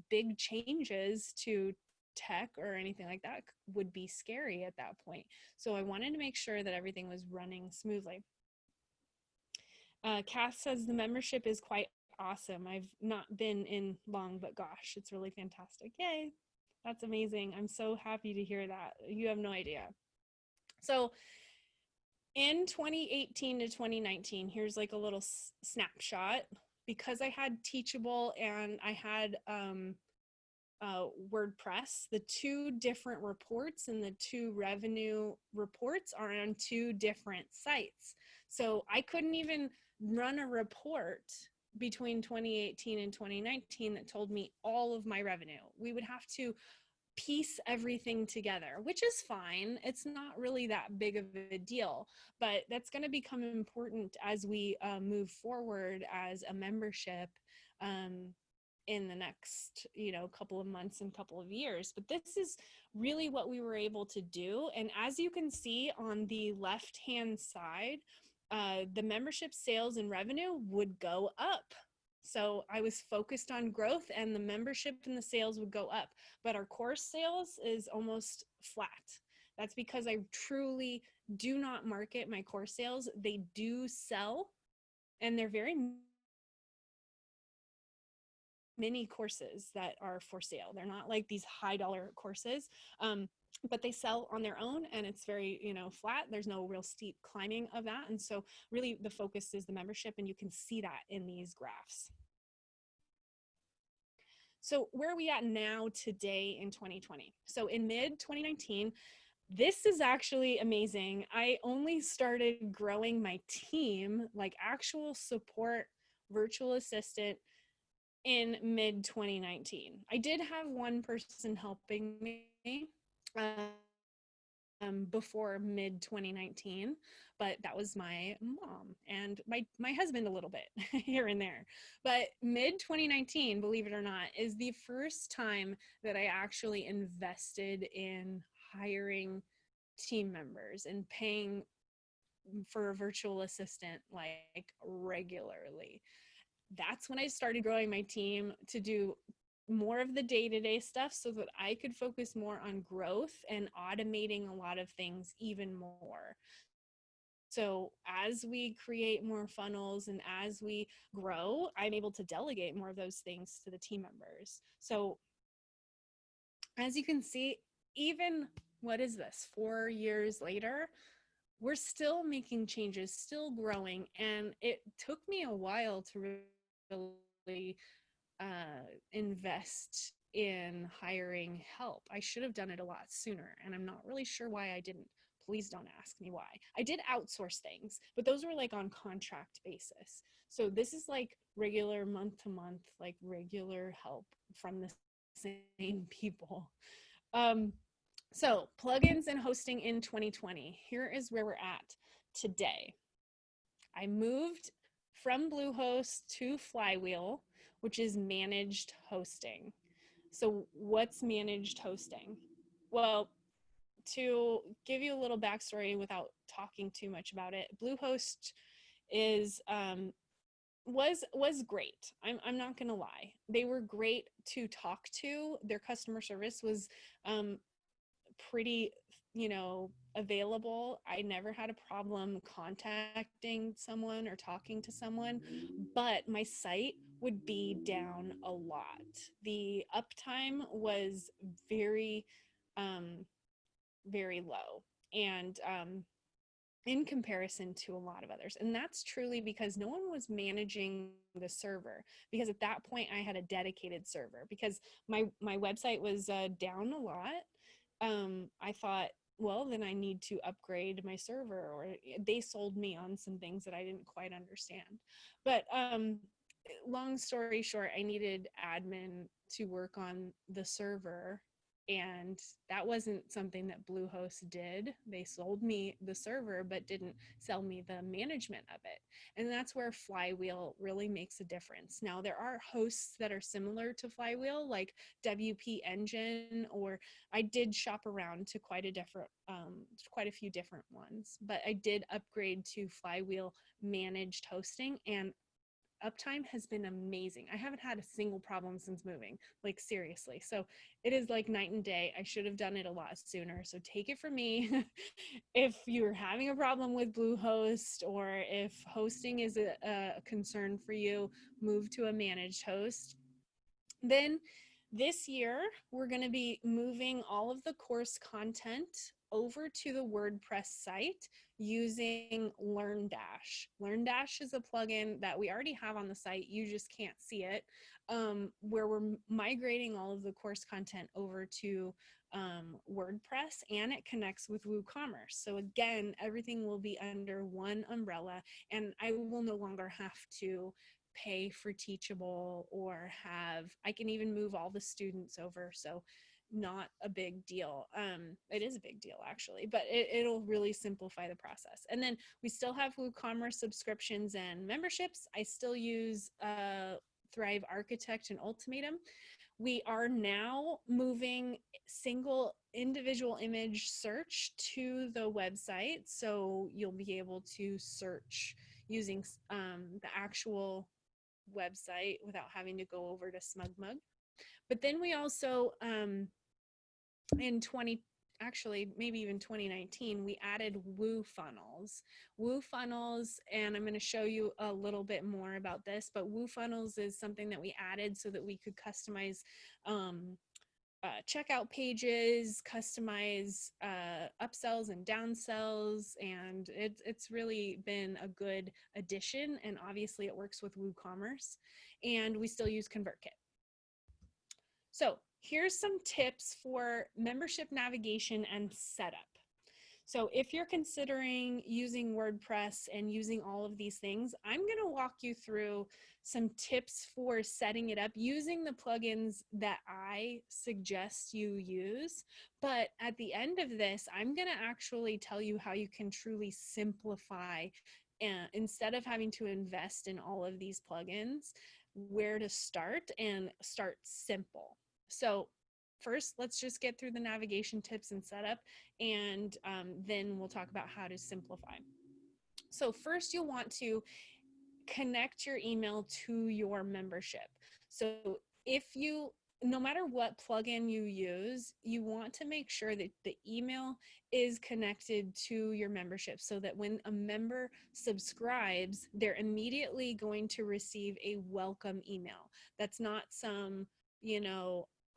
big changes to tech or anything like that would be scary at that point. So I wanted to make sure that everything was running smoothly. Cass says the membership is quite awesome. I've not been in long, but gosh, it's really fantastic. Yay. That's amazing. I'm so happy to hear that. You have no idea. So in 2018 to 2019, here's like a little snapshot. Because I had Teachable and I had WordPress, the two different reports and the two revenue reports are on two different sites. So I couldn't even run a report between 2018 and 2019 that told me all of my revenue. We would have to piece everything together, which is fine. It's not really that big of a deal, but that's going to become important as we move forward as a membership in the next, couple of months and couple of years. But this is really what we were able to do. And as you can see on the left-hand side, the membership sales and revenue would go up. So I was focused on growth, and the membership and the sales would go up, but our course sales is almost flat. That's because I truly do not market my course sales. They do sell, and they're very mini courses that are for sale. They're not like these high dollar courses, but they sell on their own, and it's very, flat. There's no real steep climbing of that. And so really the focus is the membership, and you can see that in these graphs. So where are we at now today in 2020? So in mid 2019, this is actually amazing. I only started growing my team, like actual support virtual assistant, in mid 2019. I did have one person helping me before mid 2019, but that was my mom and my husband a little bit here and there. But mid 2019, believe it or not, is the first time that I actually invested in hiring team members and paying for a virtual assistant like regularly. That's when I started growing my team to do more of the day-to-day stuff so that I could focus more on growth and automating a lot of things even more. So as we create more funnels and as we grow, I'm able to delegate more of those things to the team members. So as you can see, even, what is this, 4 years later, we're still making changes, still growing. And it took me a while to really invest in hiring help. I should have done it a lot sooner, and I'm not really sure why I didn't. Please don't ask me why. I did outsource things, but those were like on contract basis. So this is like regular month to month, like regular help from the same people. So plugins and hosting in 2020. Here is where we're at today. I moved from Bluehost to Flywheel, which is managed hosting. So what's managed hosting? Well, to give you a little backstory without talking too much about it, Bluehost is was great. I'm not gonna lie. They were great to talk to. Their customer service was pretty, available. I never had a problem contacting someone or talking to someone, but my site would be down a lot. The uptime was very, very low, and in comparison to a lot of others. And that's truly because no one was managing the server, because at that point I had a dedicated server because my website was down a lot. I thought, well, then I need to upgrade my server, or they sold me on some things that I didn't quite understand. But long story short, I needed admin to work on the server, and that wasn't something that Bluehost did. They sold me the server but didn't sell me the management of it. And that's where Flywheel really makes a difference. Now, there are hosts that are similar to Flywheel, like WP Engine, or I did shop around to quite a few different ones, but I did upgrade to Flywheel managed hosting, and uptime has been amazing. I haven't had a single problem since moving, like seriously. So it is like night and day. I should have done it a lot sooner. So take it from me. If you're having a problem with Bluehost, or if hosting is a concern for you, move to a managed host. Then this year, we're going to be moving all of the course content over to the WordPress site using LearnDash. LearnDash is a plugin that we already have on the site. You just can't see it, where we're migrating all of the course content over to WordPress, and it connects with WooCommerce. So again, everything will be under one umbrella, and I will no longer have to pay for Teachable, or I can even move all the students over. So not a big deal. It is a big deal actually, but it'll really simplify the process. And then we still have WooCommerce subscriptions and memberships. I still use Thrive Architect and Ultimatum. We are now moving single individual image search to the website. So you'll be able to search using the actual website without having to go over to SmugMug. But then we also, in 20, actually maybe even 2019, we added WooFunnels. WooFunnels, and I'm going to show you a little bit more about this, but WooFunnels is something that we added so that we could customize checkout pages, customize upsells and downsells, and it's really been a good addition. And obviously it works with WooCommerce, and we still use ConvertKit. So here's some tips for membership navigation and setup. So if you're considering using WordPress and using all of these things, I'm going to walk you through some tips for setting it up using the plugins that I suggest you use. But at the end of this, I'm going to actually tell you how you can truly simplify, instead of having to invest in all of these plugins, where to start and start simple. So first, let's just get through the navigation tips and setup, and then we'll talk about how to simplify. So first, you'll want to connect your email to your membership. So if you, no matter what plugin you use, you want to make sure that the email is connected to your membership so that when a member subscribes, they're immediately going to receive a welcome email. That's not some,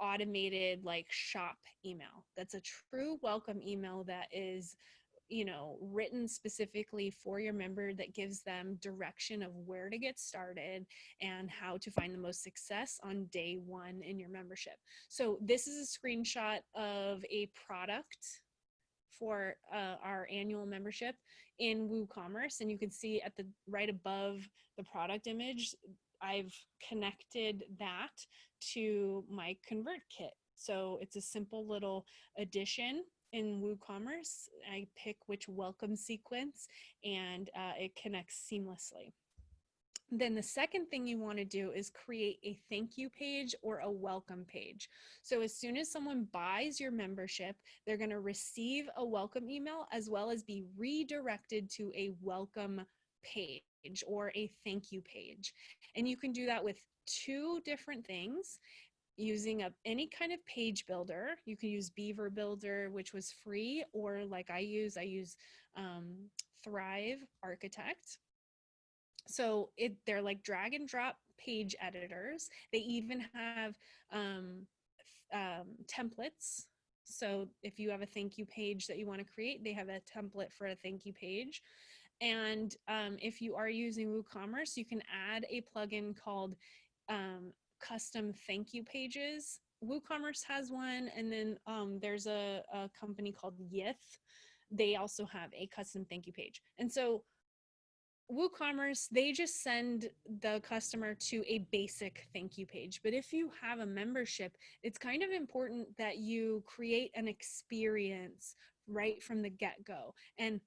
automated like shop email. That's a true welcome email that is written specifically for your member, that gives them direction of where to get started and how to find the most success on day one in your membership. So this is a screenshot of a product for our annual membership in WooCommerce, and you can see at the right above the product image, I've connected that to my ConvertKit. So it's a simple little addition in WooCommerce. I pick which welcome sequence, and it connects seamlessly. Then the second thing you want to do is create a thank you page or a welcome page. So as soon as someone buys your membership, they're going to receive a welcome email as well as be redirected to a welcome page or a thank you page. And you can do that with two different things using any kind of page builder. You can use Beaver Builder, which was free, or like I use Thrive Architect. So they're like drag and drop page editors. They even have templates. So if you have a thank you page that you want to create, they have a template for a thank you page. And if you are using WooCommerce, you can add a plugin called custom thank you pages. WooCommerce has one, and then there's a company called Yith. They also have a custom thank you page. And so WooCommerce, they just send the customer to a basic thank you page. But if you have a membership, it's kind of important that you create an experience right from the get-go and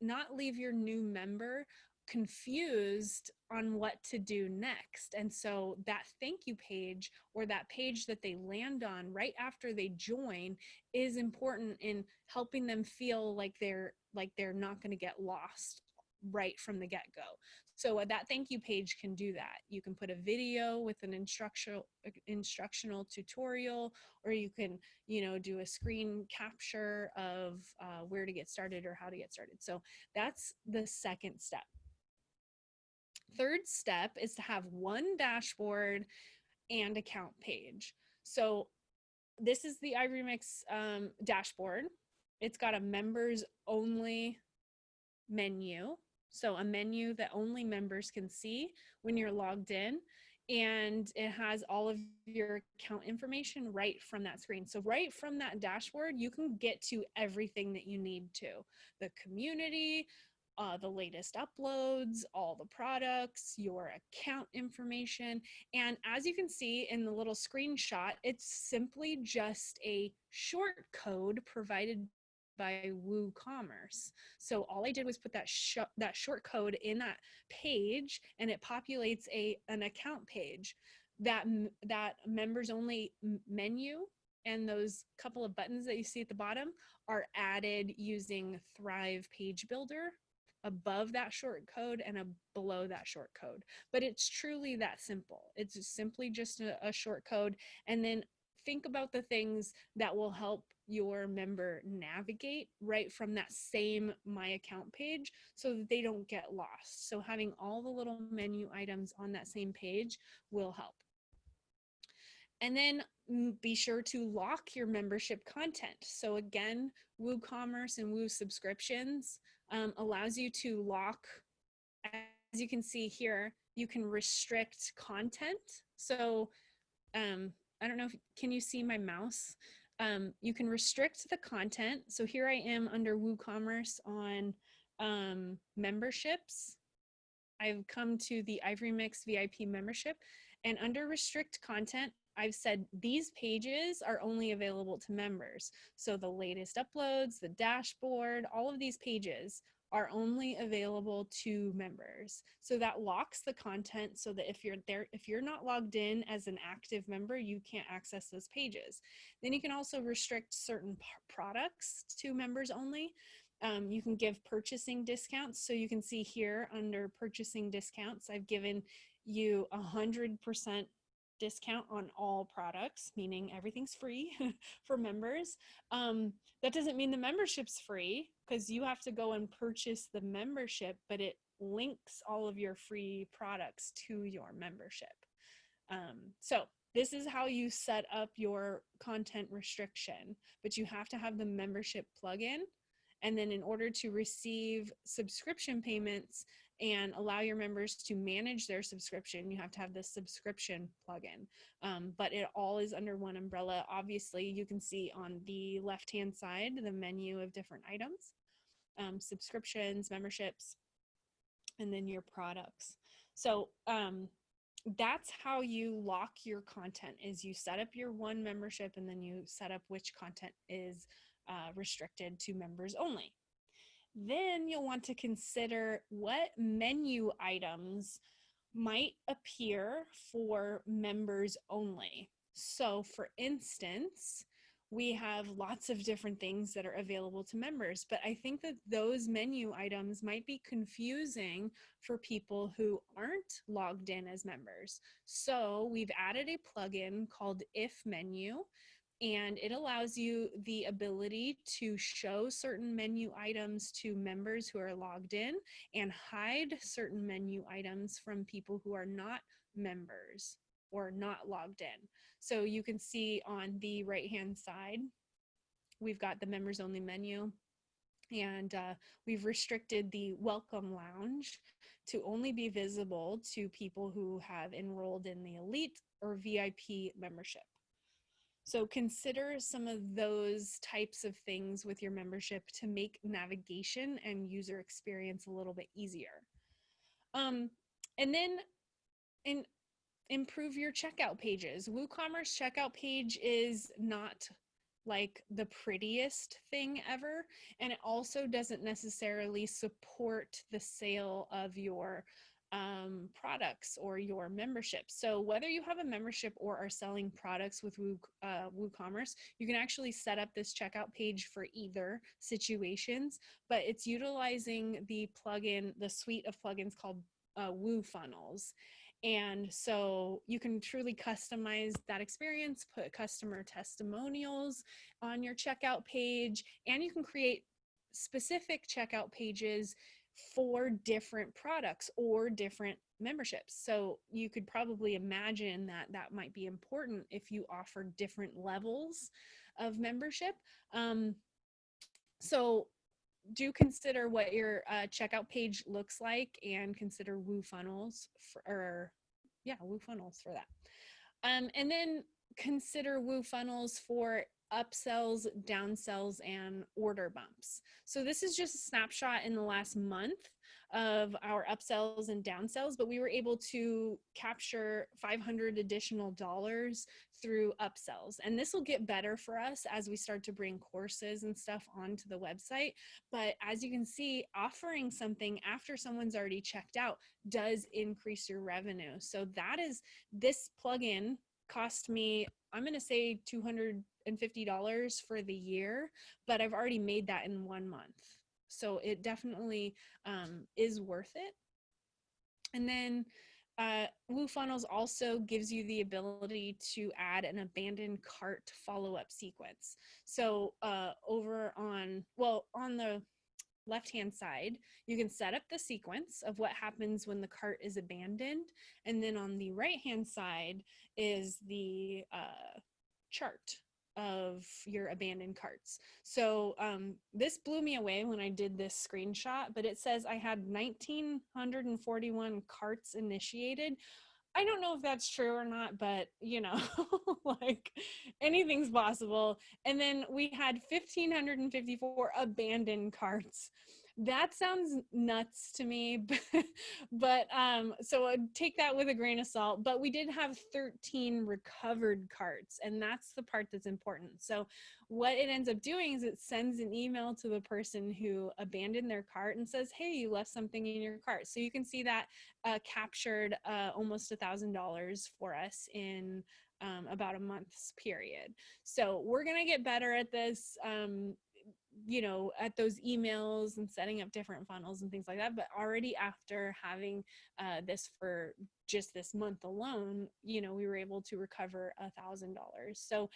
not leave your new member confused on what to do next. And so that thank you page, or that page that they land on right after they join, is important in helping them feel like they're not going to get lost right from the get-go. So that thank you page can do that. You can put a video with an instructional tutorial, or you can, do a screen capture of where to get started or how to get started. So that's the second step. Third step is to have one dashboard and account page. So this is the iRemix dashboard. It's got a members only menu. So a menu that only members can see when you're logged in. And it has all of your account information right from that screen. So right from that dashboard, you can get to everything that you need to. The community, the latest uploads, all the products, your account information. And as you can see in the little screenshot, it's simply just a short code provided by WooCommerce. So all I did was put that short code in that page, and it populates an account page. That members only menu and those couple of buttons that you see at the bottom are added using Thrive Page Builder above that short code and below that short code. But it's truly that simple. It's simply just a short code. And then think about the things that will help your member navigate right from that same My Account page so that they don't get lost. So having all the little menu items on that same page will help. And then be sure to lock your membership content. So again, WooCommerce and Woo subscriptions allows you to lock, as you can see here, you can restrict content. So I don't know if, can you see my mouse? You can restrict the content. So here I am under WooCommerce on memberships. I've come to the Ivory Mix VIP membership, and under restrict content, I've said these pages are only available to members. So the latest uploads, the dashboard, all of these pages are only available to members. So that locks the content so that if you're not logged in as an active member, you can't access those pages. Then you can also restrict certain products to members only. You can give purchasing discounts. So you can see here under purchasing discounts, I've given you 100% discount on all products, meaning everything's free for members. That doesn't mean the membership's free because you have to go and purchase the membership, but it links all of your free products to your membership. So this is how you set up your content restriction, but you have to have the membership plugin. And then in order to receive subscription payments and allow your members to manage their subscription, you have to have the subscription plugin. But it all is under one umbrella. Obviously, you can see on the left-hand side the menu of different items, subscriptions, memberships, and then your products. So that's how you lock your content, is you set up your one membership and then you set up which content is restricted to members only. Then you'll want to consider what menu items might appear for members only. So for instance, we have lots of different things that are available to members, but I think that those menu items might be confusing for people who aren't logged in as members. So we've added a plugin called If Menu, and it allows you the ability to show certain menu items to members who are logged in and hide certain menu items from people who are not members or not logged in. So you can see on the right-hand side, we've got the members only menu, and we've restricted the welcome lounge to only be visible to people who have enrolled in the elite or VIP membership. So consider some of those types of things with your membership to make navigation and user experience a little bit easier. And then improve your checkout pages. WooCommerce checkout page is not like the prettiest thing ever, and it also doesn't necessarily support the sale of your products or your membership. So whether you have a membership or are selling products with WooCommerce, you can actually set up this checkout page for either situations, but it's utilizing the plugin, the suite of plugins called Woo Funnels. And so you can truly customize that experience, put customer testimonials on your checkout page, and you can create specific checkout pages for different products or different memberships. So you could probably imagine that that might be important if you offer different levels of membership. So do consider what your checkout page looks like and consider Woo Funnels for that. And then consider Woo Funnels for upsells, downsells, and order bumps. So this is just a snapshot in the last month of our upsells and downsells, but we were able to capture $500 additional through upsells. And this will get better for us as we start to bring courses and stuff onto the website. But as you can see, offering something after someone's already checked out does increase your revenue. So that is, this plugin cost me, I'm going to say $250 for the year, but I've already made that in 1 month. So it definitely is worth it. And then WooFunnels also gives you the ability to add an abandoned cart follow-up sequence. So over on, well, on the left-hand side, you can set up the sequence of what happens when the cart is abandoned. And then on the right-hand side is the chart of your abandoned carts. So this blew me away when I did this screenshot, but it says I had 1,941 carts initiated. I don't know if that's true or not, but you know, like anything's possible. And then we had 1,554 abandoned carts. That sounds nuts to me, but so I'd take that with a grain of salt. But we did have 13 recovered carts, and that's the part that's important. So what it ends up doing is it sends an email to the person who abandoned their cart and says, hey, you left something in your cart. So you can see that captured almost $1,000 for us in about a month's period. So we're gonna get better at this, you know, at those emails and setting up different funnels and things like that. But already after having this for just this month alone, you know, we were able to recover $1,000. So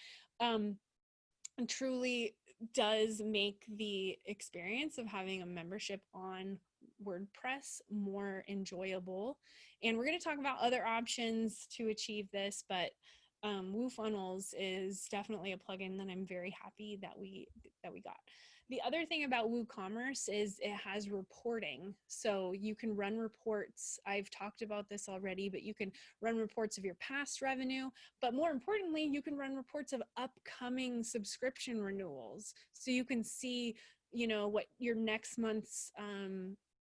truly does make the experience of having a membership on WordPress more enjoyable. And we're going to talk about other options to achieve this, but WooFunnels is definitely a plugin that I'm very happy that we got. The other thing about WooCommerce is it has reporting. So you can run reports. I've talked about this already, but you can run reports of your past revenue, but more importantly, you can run reports of upcoming subscription renewals. So you can see, you know, what your next month's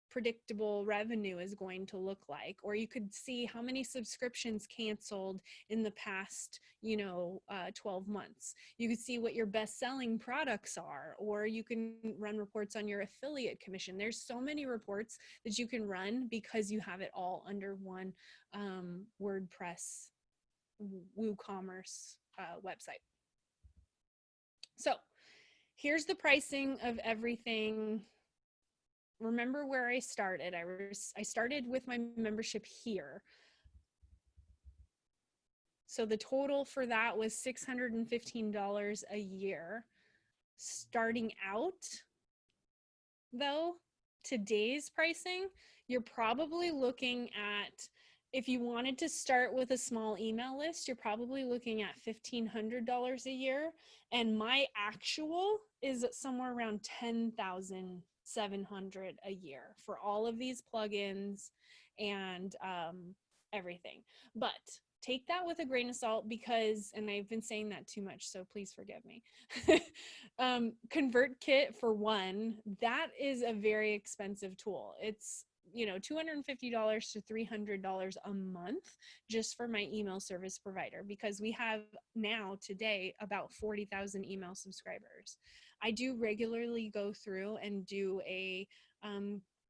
predictable revenue is going to look like, or you could see how many subscriptions canceled in the past, you know, 12 months. You could see what your best-selling products are, or you can run reports on your affiliate commission. There's so many reports that you can run because you have it all under one WordPress WooCommerce website. So here's the pricing of everything. Remember where I started. I started with my membership here. So the total for that was $615 a year. Starting out, though, today's pricing, you're probably looking at, if you wanted to start with a small email list, you're probably looking at $1,500 a year. And my actual is somewhere around $10,700 a year for all of these plugins and everything. But take that with a grain of salt because, and I've been saying that too much, so please forgive me. ConvertKit, for one, that is a very expensive tool. It's, you know, $250 to $300 a month just for my email service provider, because we have now today about 40,000 email subscribers. I do regularly go through and do a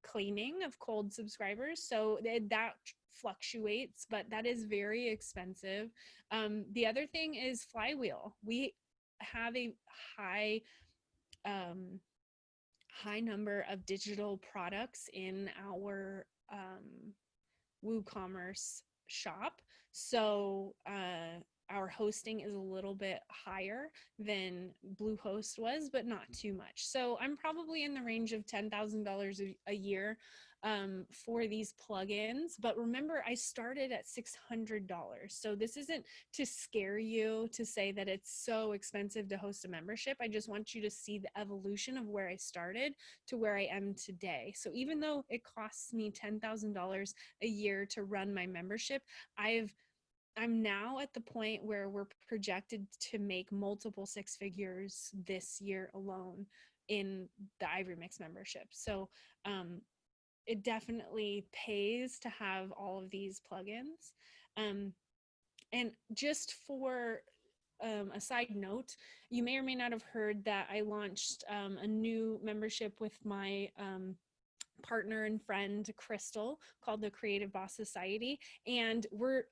cleaning of cold subscribers, so that fluctuates, but that is very expensive. The other thing is Flywheel. We have a high number of digital products in our WooCommerce shop. So our hosting is a little bit higher than Bluehost was, but not too much. So I'm probably in the range of $10,000 a year for these plugins. But remember, I started at $600. So this isn't to scare you to say that it's so expensive to host a membership. I just want you to see the evolution of where I started to where I am today. So even though it costs me $10,000 a year to run my membership, I've I'm now at the point where we're projected to make multiple six figures this year alone in the Ivory Mix membership. So it definitely pays to have all of these plugins. Um, and just for a side note, you may or may not have heard that I launched a new membership with my partner and friend Crystal called the Creative Boss Society, and we're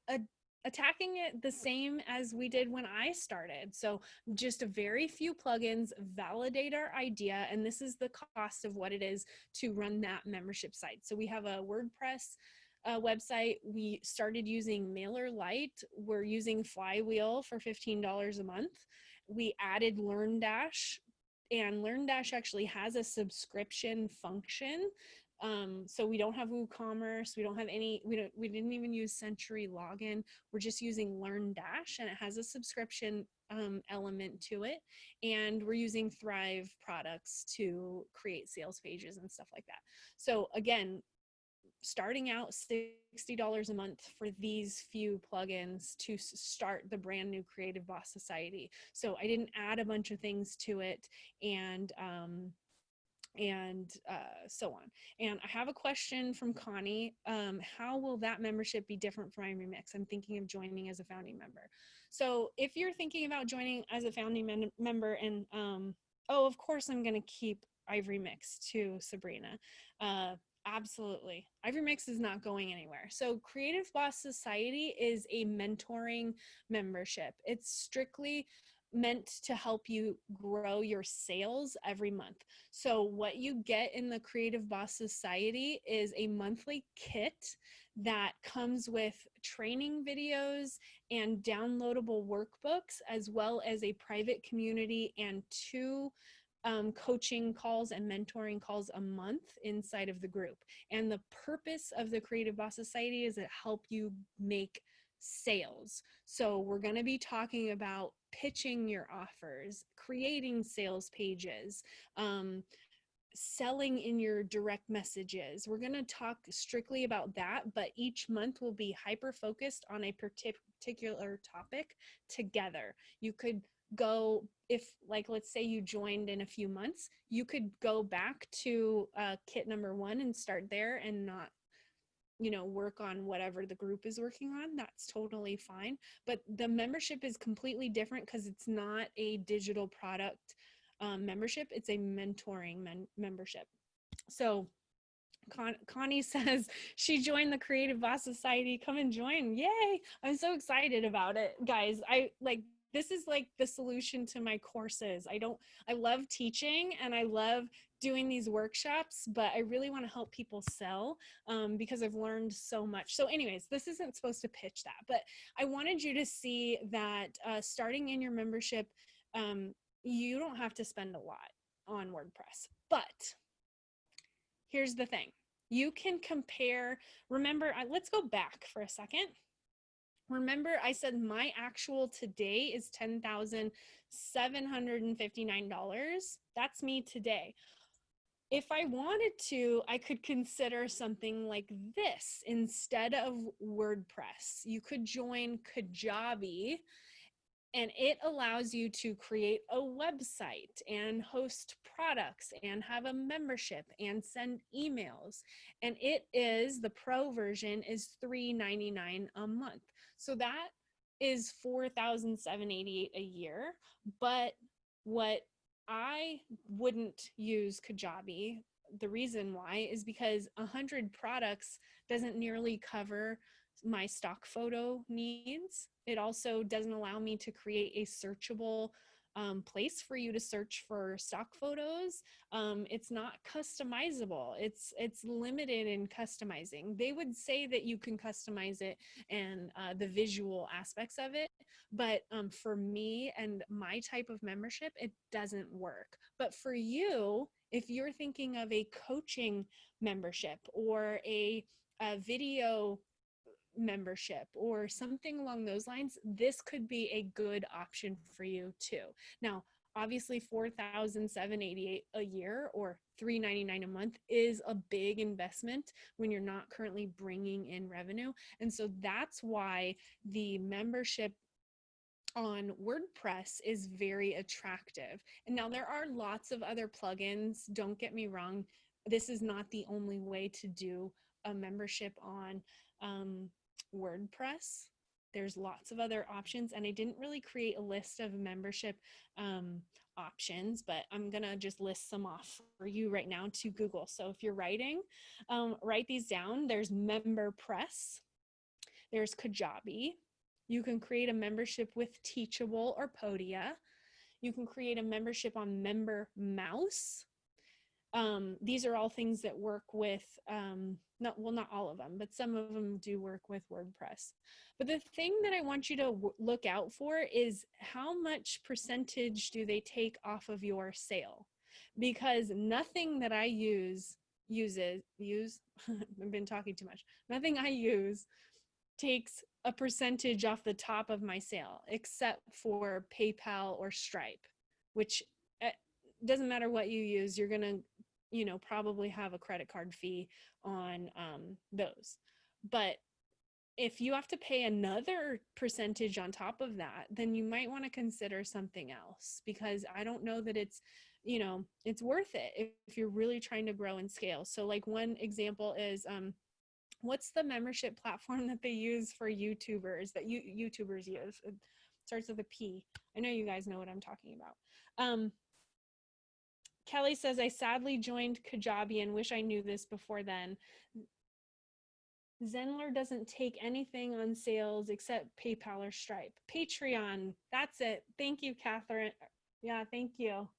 attacking it the same as we did when I started. So just a very few plugins, validate our idea, and this is the cost of what it is to run that membership site. So we have a WordPress website. We started using MailerLite. We're using Flywheel for $15 a month. We added LearnDash, and LearnDash actually has a subscription function. So we don't have WooCommerce. We don't have any, we didn't even use Century Login. We're just using LearnDash, and it has a subscription element to it. And we're using Thrive products to create sales pages and stuff like that. So again, starting out $60 a month for these few plugins to start the brand new Creative Boss Society. So I didn't add a bunch of things to it, and so on. And I have a question from Connie. How will that membership be different from Ivory Mix? I'm thinking of joining as a founding member. So if you're thinking about joining as a founding member, and oh, of course I'm going to keep Ivory Mix too, Sabrina. Absolutely. Ivory Mix is not going anywhere. So Creative Boss Society is a mentoring membership. It's strictly meant to help you grow your sales every month. So what you get in the Creative Boss Society is a monthly kit that comes with training videos and downloadable workbooks, as well as a private community and 2 coaching calls and mentoring calls a month inside of the group. And the purpose of the Creative Boss Society is to help you make sales. So we're going to be talking about pitching your offers, creating sales pages, selling in your direct messages. We're going to talk strictly about that, but each month will be hyper focused on a particular topic together. You could go, if like, let's say you joined in a few months, you could go back to kit number 1 and start there and not work on whatever the group is working on. That's totally fine. But the membership is completely different because it's not a digital product membership. It's a mentoring membership. So Connie says she joined the Creative Boss Society. Come and join. Yay. I'm so excited about it, guys. This is like the solution to my courses. I love teaching and I love doing these workshops, but I really want to help people sell because I've learned so much. So anyways, this isn't supposed to pitch that, but I wanted you to see that starting in your membership, you don't have to spend a lot on WordPress, but here's the thing. You can compare, remember, let's go back for a second. Remember, I said my actual today is $10,759. That's me today. If I wanted to, I could consider something like this instead of WordPress. You could join Kajabi, and it allows you to create a website and host products and have a membership and send emails. And the pro version is $3.99 a month. So that is $4,788 a year. But what I wouldn't use Kajabi, the reason why is because 100 products doesn't nearly cover my stock photo needs. It also doesn't allow me to create a searchable place for you to search for stock photos. It's not customizable. It's limited in customizing. They would say that you can customize it and the visual aspects of it, but for me and my type of membership, it doesn't work. But for you, if you're thinking of a coaching membership or a video membership or something along those lines, this could be a good option for you too. Now, Obviously, $4,788 a year or $399 a month is a big investment when you're not currently bringing in revenue. And so that's why the membership on WordPress is very attractive. And now there are lots of other plugins. Don't get me wrong. This is not the only way to do a membership on WordPress. There's lots of other options, and I didn't really create a list of membership options, but I'm gonna just list some off for you right now to Google. So if you're writing, write these down. There's MemberPress, there's Kajabi. You can create a membership with Teachable or Podia. You can create a membership on MemberMouse. These are all things that work with, not all of them, but some of them do work with WordPress. But the thing that I want you to look out for is how much percentage do they take off of your sale? Because nothing that I use, I've been talking too much. Nothing I use takes a percentage off the top of my sale, except for PayPal or Stripe, which doesn't matter what you use, you're gonna, probably have a credit card fee on those. But if you have to pay another percentage on top of that, then you might want to consider something else, because I don't know that it's, it's worth it if you're really trying to grow and scale. So like one example is, what's the membership platform that they use for YouTubers that YouTubers use? It starts with a P. I know you guys know what I'm talking about. Kelly says, I sadly joined Kajabi and wish I knew this before then. Zenler doesn't take anything on sales except PayPal or Stripe. Patreon, that's it. Thank you, Catherine. Yeah, thank you.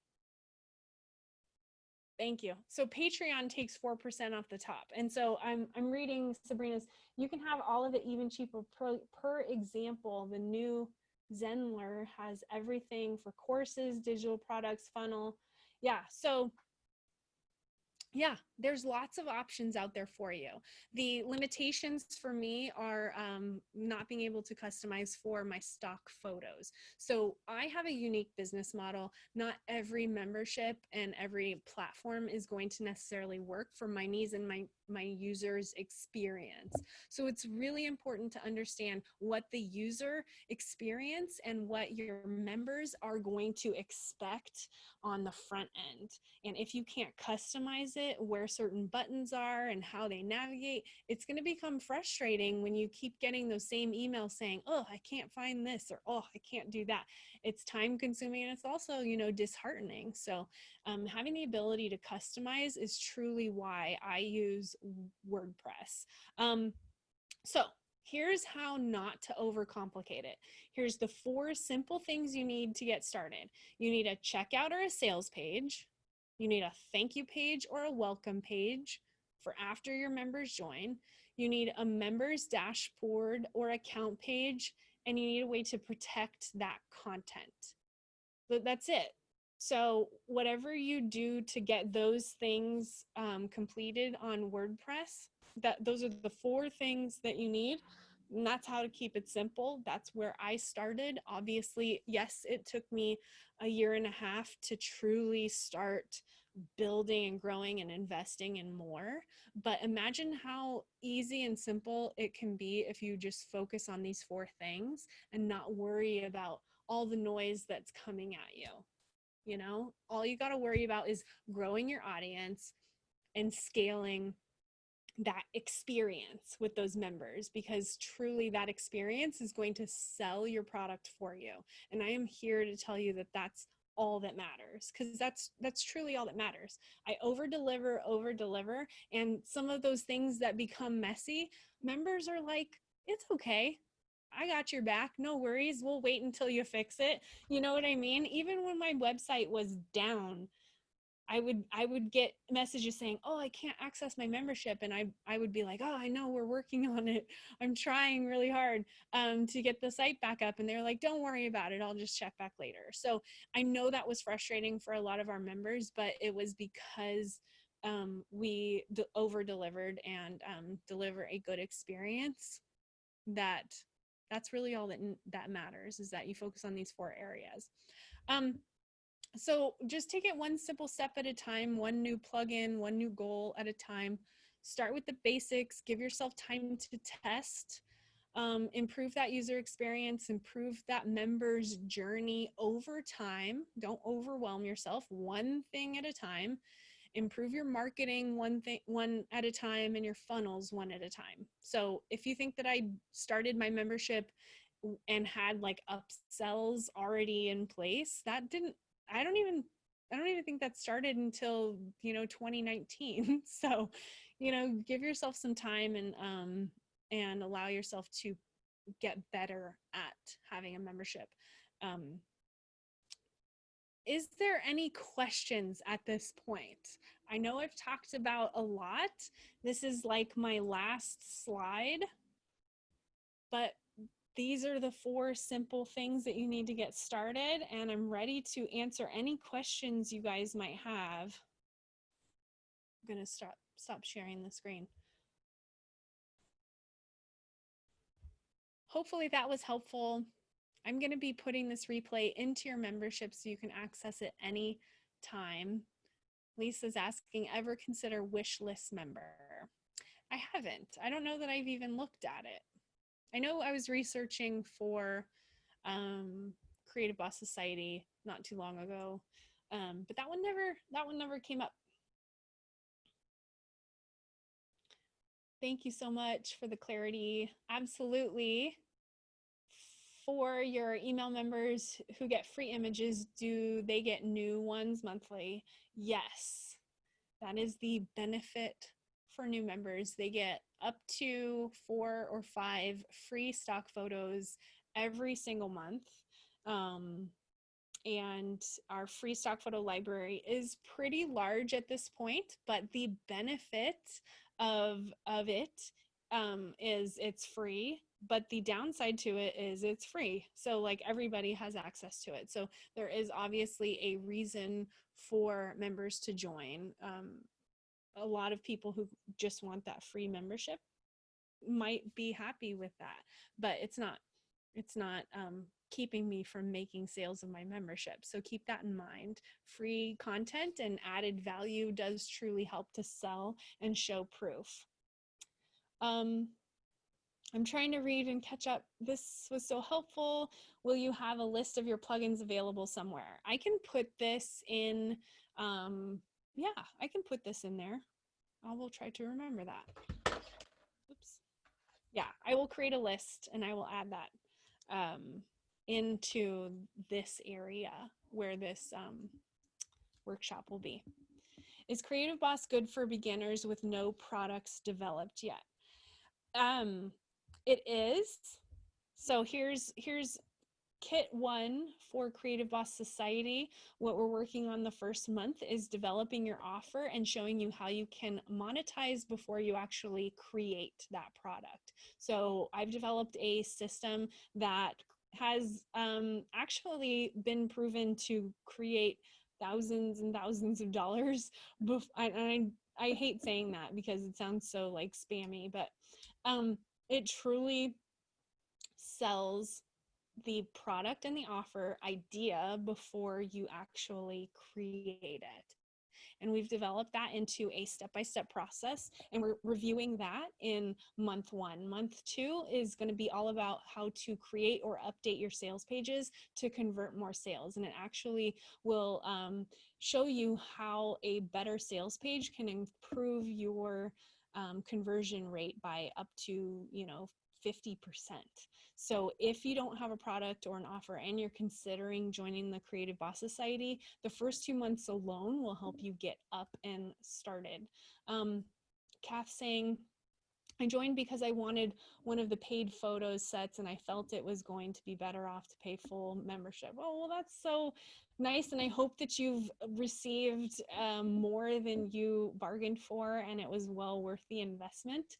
Thank you. So Patreon takes 4% off the top. And so I'm reading Sabrina's, you can have all of it even cheaper. Per example, the new Zenler has everything for courses, digital products, funnel. Yeah, so yeah, there's lots of options out there for you. The limitations for me are not being able to customize for my stock photos. So I have a unique business model. Not every membership and every platform is going to necessarily work for my needs and my users' experience. So it's really important to understand what the user experience and what your members are going to expect on the front end. And if you can't customize it, where certain buttons are and how they navigate, it's going to become frustrating when you keep getting those same emails saying, oh, I can't find this, or oh, I can't do that. It's time consuming, and it's also, disheartening. So having the ability to customize is truly why I use WordPress. So here's how not to overcomplicate it. Here's the 4 simple things you need to get started. You need a checkout or a sales page. You need a thank you page or a welcome page for after your members join. You need a members dashboard or account page, and you need a way to protect that content. But that's it. So whatever you do to get those things completed on WordPress, those are the 4 things that you need. And that's how to keep it simple. That's where I started. Obviously, yes, it took me a year and a half to truly start building and growing and investing in more. But imagine how easy and simple it can be if you just focus on these 4 things and not worry about all the noise that's coming at you. All you got to worry about is growing your audience and scaling that experience with those members, because truly that experience is going to sell your product for you. And I am here to tell you that that's all that matters, because that's truly all that matters. I over deliver, and some of those things that become messy, members are like, it's okay, I got your back, no worries, we'll wait until you fix it. You know what I mean? Even when my website was down, I would get messages saying, oh, I can't access my membership. And I would be like, oh, I know, we're working on it. I'm trying really hard to get the site back up. And they're like, don't worry about it, I'll just check back later. So I know that was frustrating for a lot of our members, but it was because we over delivered and deliver a good experience. That's really all that matters, is that you focus on these 4 areas. So just take it one simple step at a time, one new plugin, one new goal at a time. Start with the basics, give yourself time to test, improve that user experience, improve that member's journey over time. Don't overwhelm yourself, one thing at a time. Improve your marketing one at a time, and your funnels one at a time. So if you think that I started my membership and had like upsells already in place, that didn't, I don't even I don't even think that started until 2019. So give yourself some time and allow yourself to get better at having a membership. um, is there any questions at this point? I know I've talked about a lot. This is like my last slide, but these are the 4 simple things that you need to get started, and I'm ready to answer any questions you guys might have. I'm gonna stop sharing the screen. Hopefully that was helpful. I'm gonna be putting this replay into your membership so you can access it any time. Lisa's asking, ever consider wish list member? I haven't. I don't know that I've even looked at it. I know I was researching for Creative Boss Society not too long ago, but that one never came up. Thank you so much for the clarity. Absolutely. For your email members who get free images, do they get new ones monthly? Yes. That is the benefit for new members. They get up to 4 or 5 free stock photos every single month. And our free stock photo library is pretty large at this point, but the benefit of it is it's free, but the downside to it is it's free. So like everybody has access to it. So there is obviously a reason for members to join. A lot of people who just want that free membership might be happy with that, but it's not keeping me from making sales of my membership. So keep that in mind. Free content and added value does truly help to sell and show proof. I'm trying to read and catch up. This was so helpful. Will you have a list of your plugins available somewhere? I can put this in, yeah, I can put this in there. I will try to remember that. Oops. Yeah, I will create a list and I will add that into this area where this workshop will be. Is Creative Boss good for beginners with no products developed yet? It is. So here's Kit 1 for Creative Boss Society. What we're working on the first month is developing your offer and showing you how you can monetize before you actually create that product. So I've developed a system that has actually been proven to create thousands and thousands of dollars. I hate saying that because it sounds so like spammy, but it truly sells the product and the offer idea before you actually create it. And we've developed that into a step-by-step process, and we're reviewing that in month 1. Month 2 is going to be all about how to create or update your sales pages to convert more sales. And it actually will show you how a better sales page can improve your conversion rate by up to 50%. So if you don't have a product or an offer and you're considering joining the Creative Boss Society, the first 2 months alone will help you get up and started. Kath saying, I joined because I wanted one of the paid photos sets and I felt it was going to be better off to pay full membership. Oh, well, that's so nice. And I hope that you've received more than you bargained for and it was well worth the investment.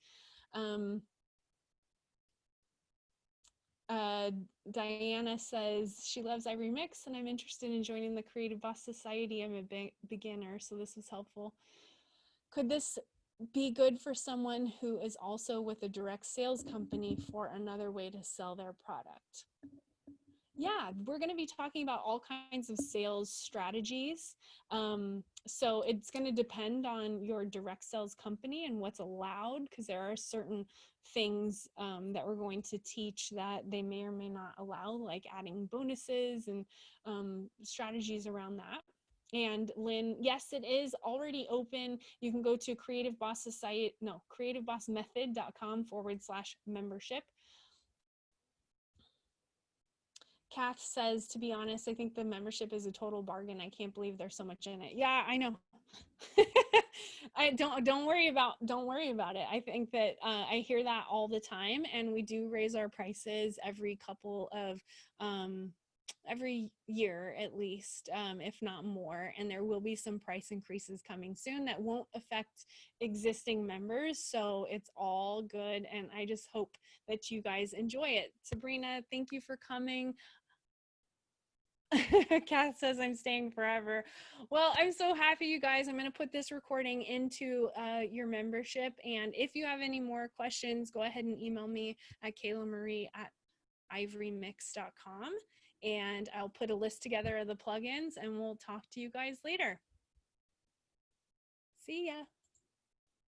Diana says she loves I Remix and I'm interested in joining the Creative Boss Society. I'm a beginner, so this was helpful. Could this be good for someone who is also with a direct sales company for another way to sell their product? Yeah, we're going to be talking about all kinds of sales strategies. So it's going to depend on your direct sales company and what's allowed, because there are certain things that we're going to teach that they may or may not allow, like adding bonuses and strategies around that. And Lynn, yes, it is already open. You can go to Creative Boss's site, no, creativebossmethod.com/membership. Kath says, to be honest, I think the membership is a total bargain. I can't believe there's so much in it. Yeah, I know. I don't worry about it. I think that I hear that all the time, and we do raise our prices every couple of every year at least, if not more. And there will be some price increases coming soon that won't affect existing members. So it's all good. And I just hope that you guys enjoy it. Sabrina, thank you for coming. Kath says I'm staying forever. Well, I'm so happy, you guys. I'm going to put this recording into your membership. And if you have any more questions, go ahead and email me at kaylamarie@ivorymix.com. And I'll put a list together of the plugins, and we'll talk to you guys later. See ya.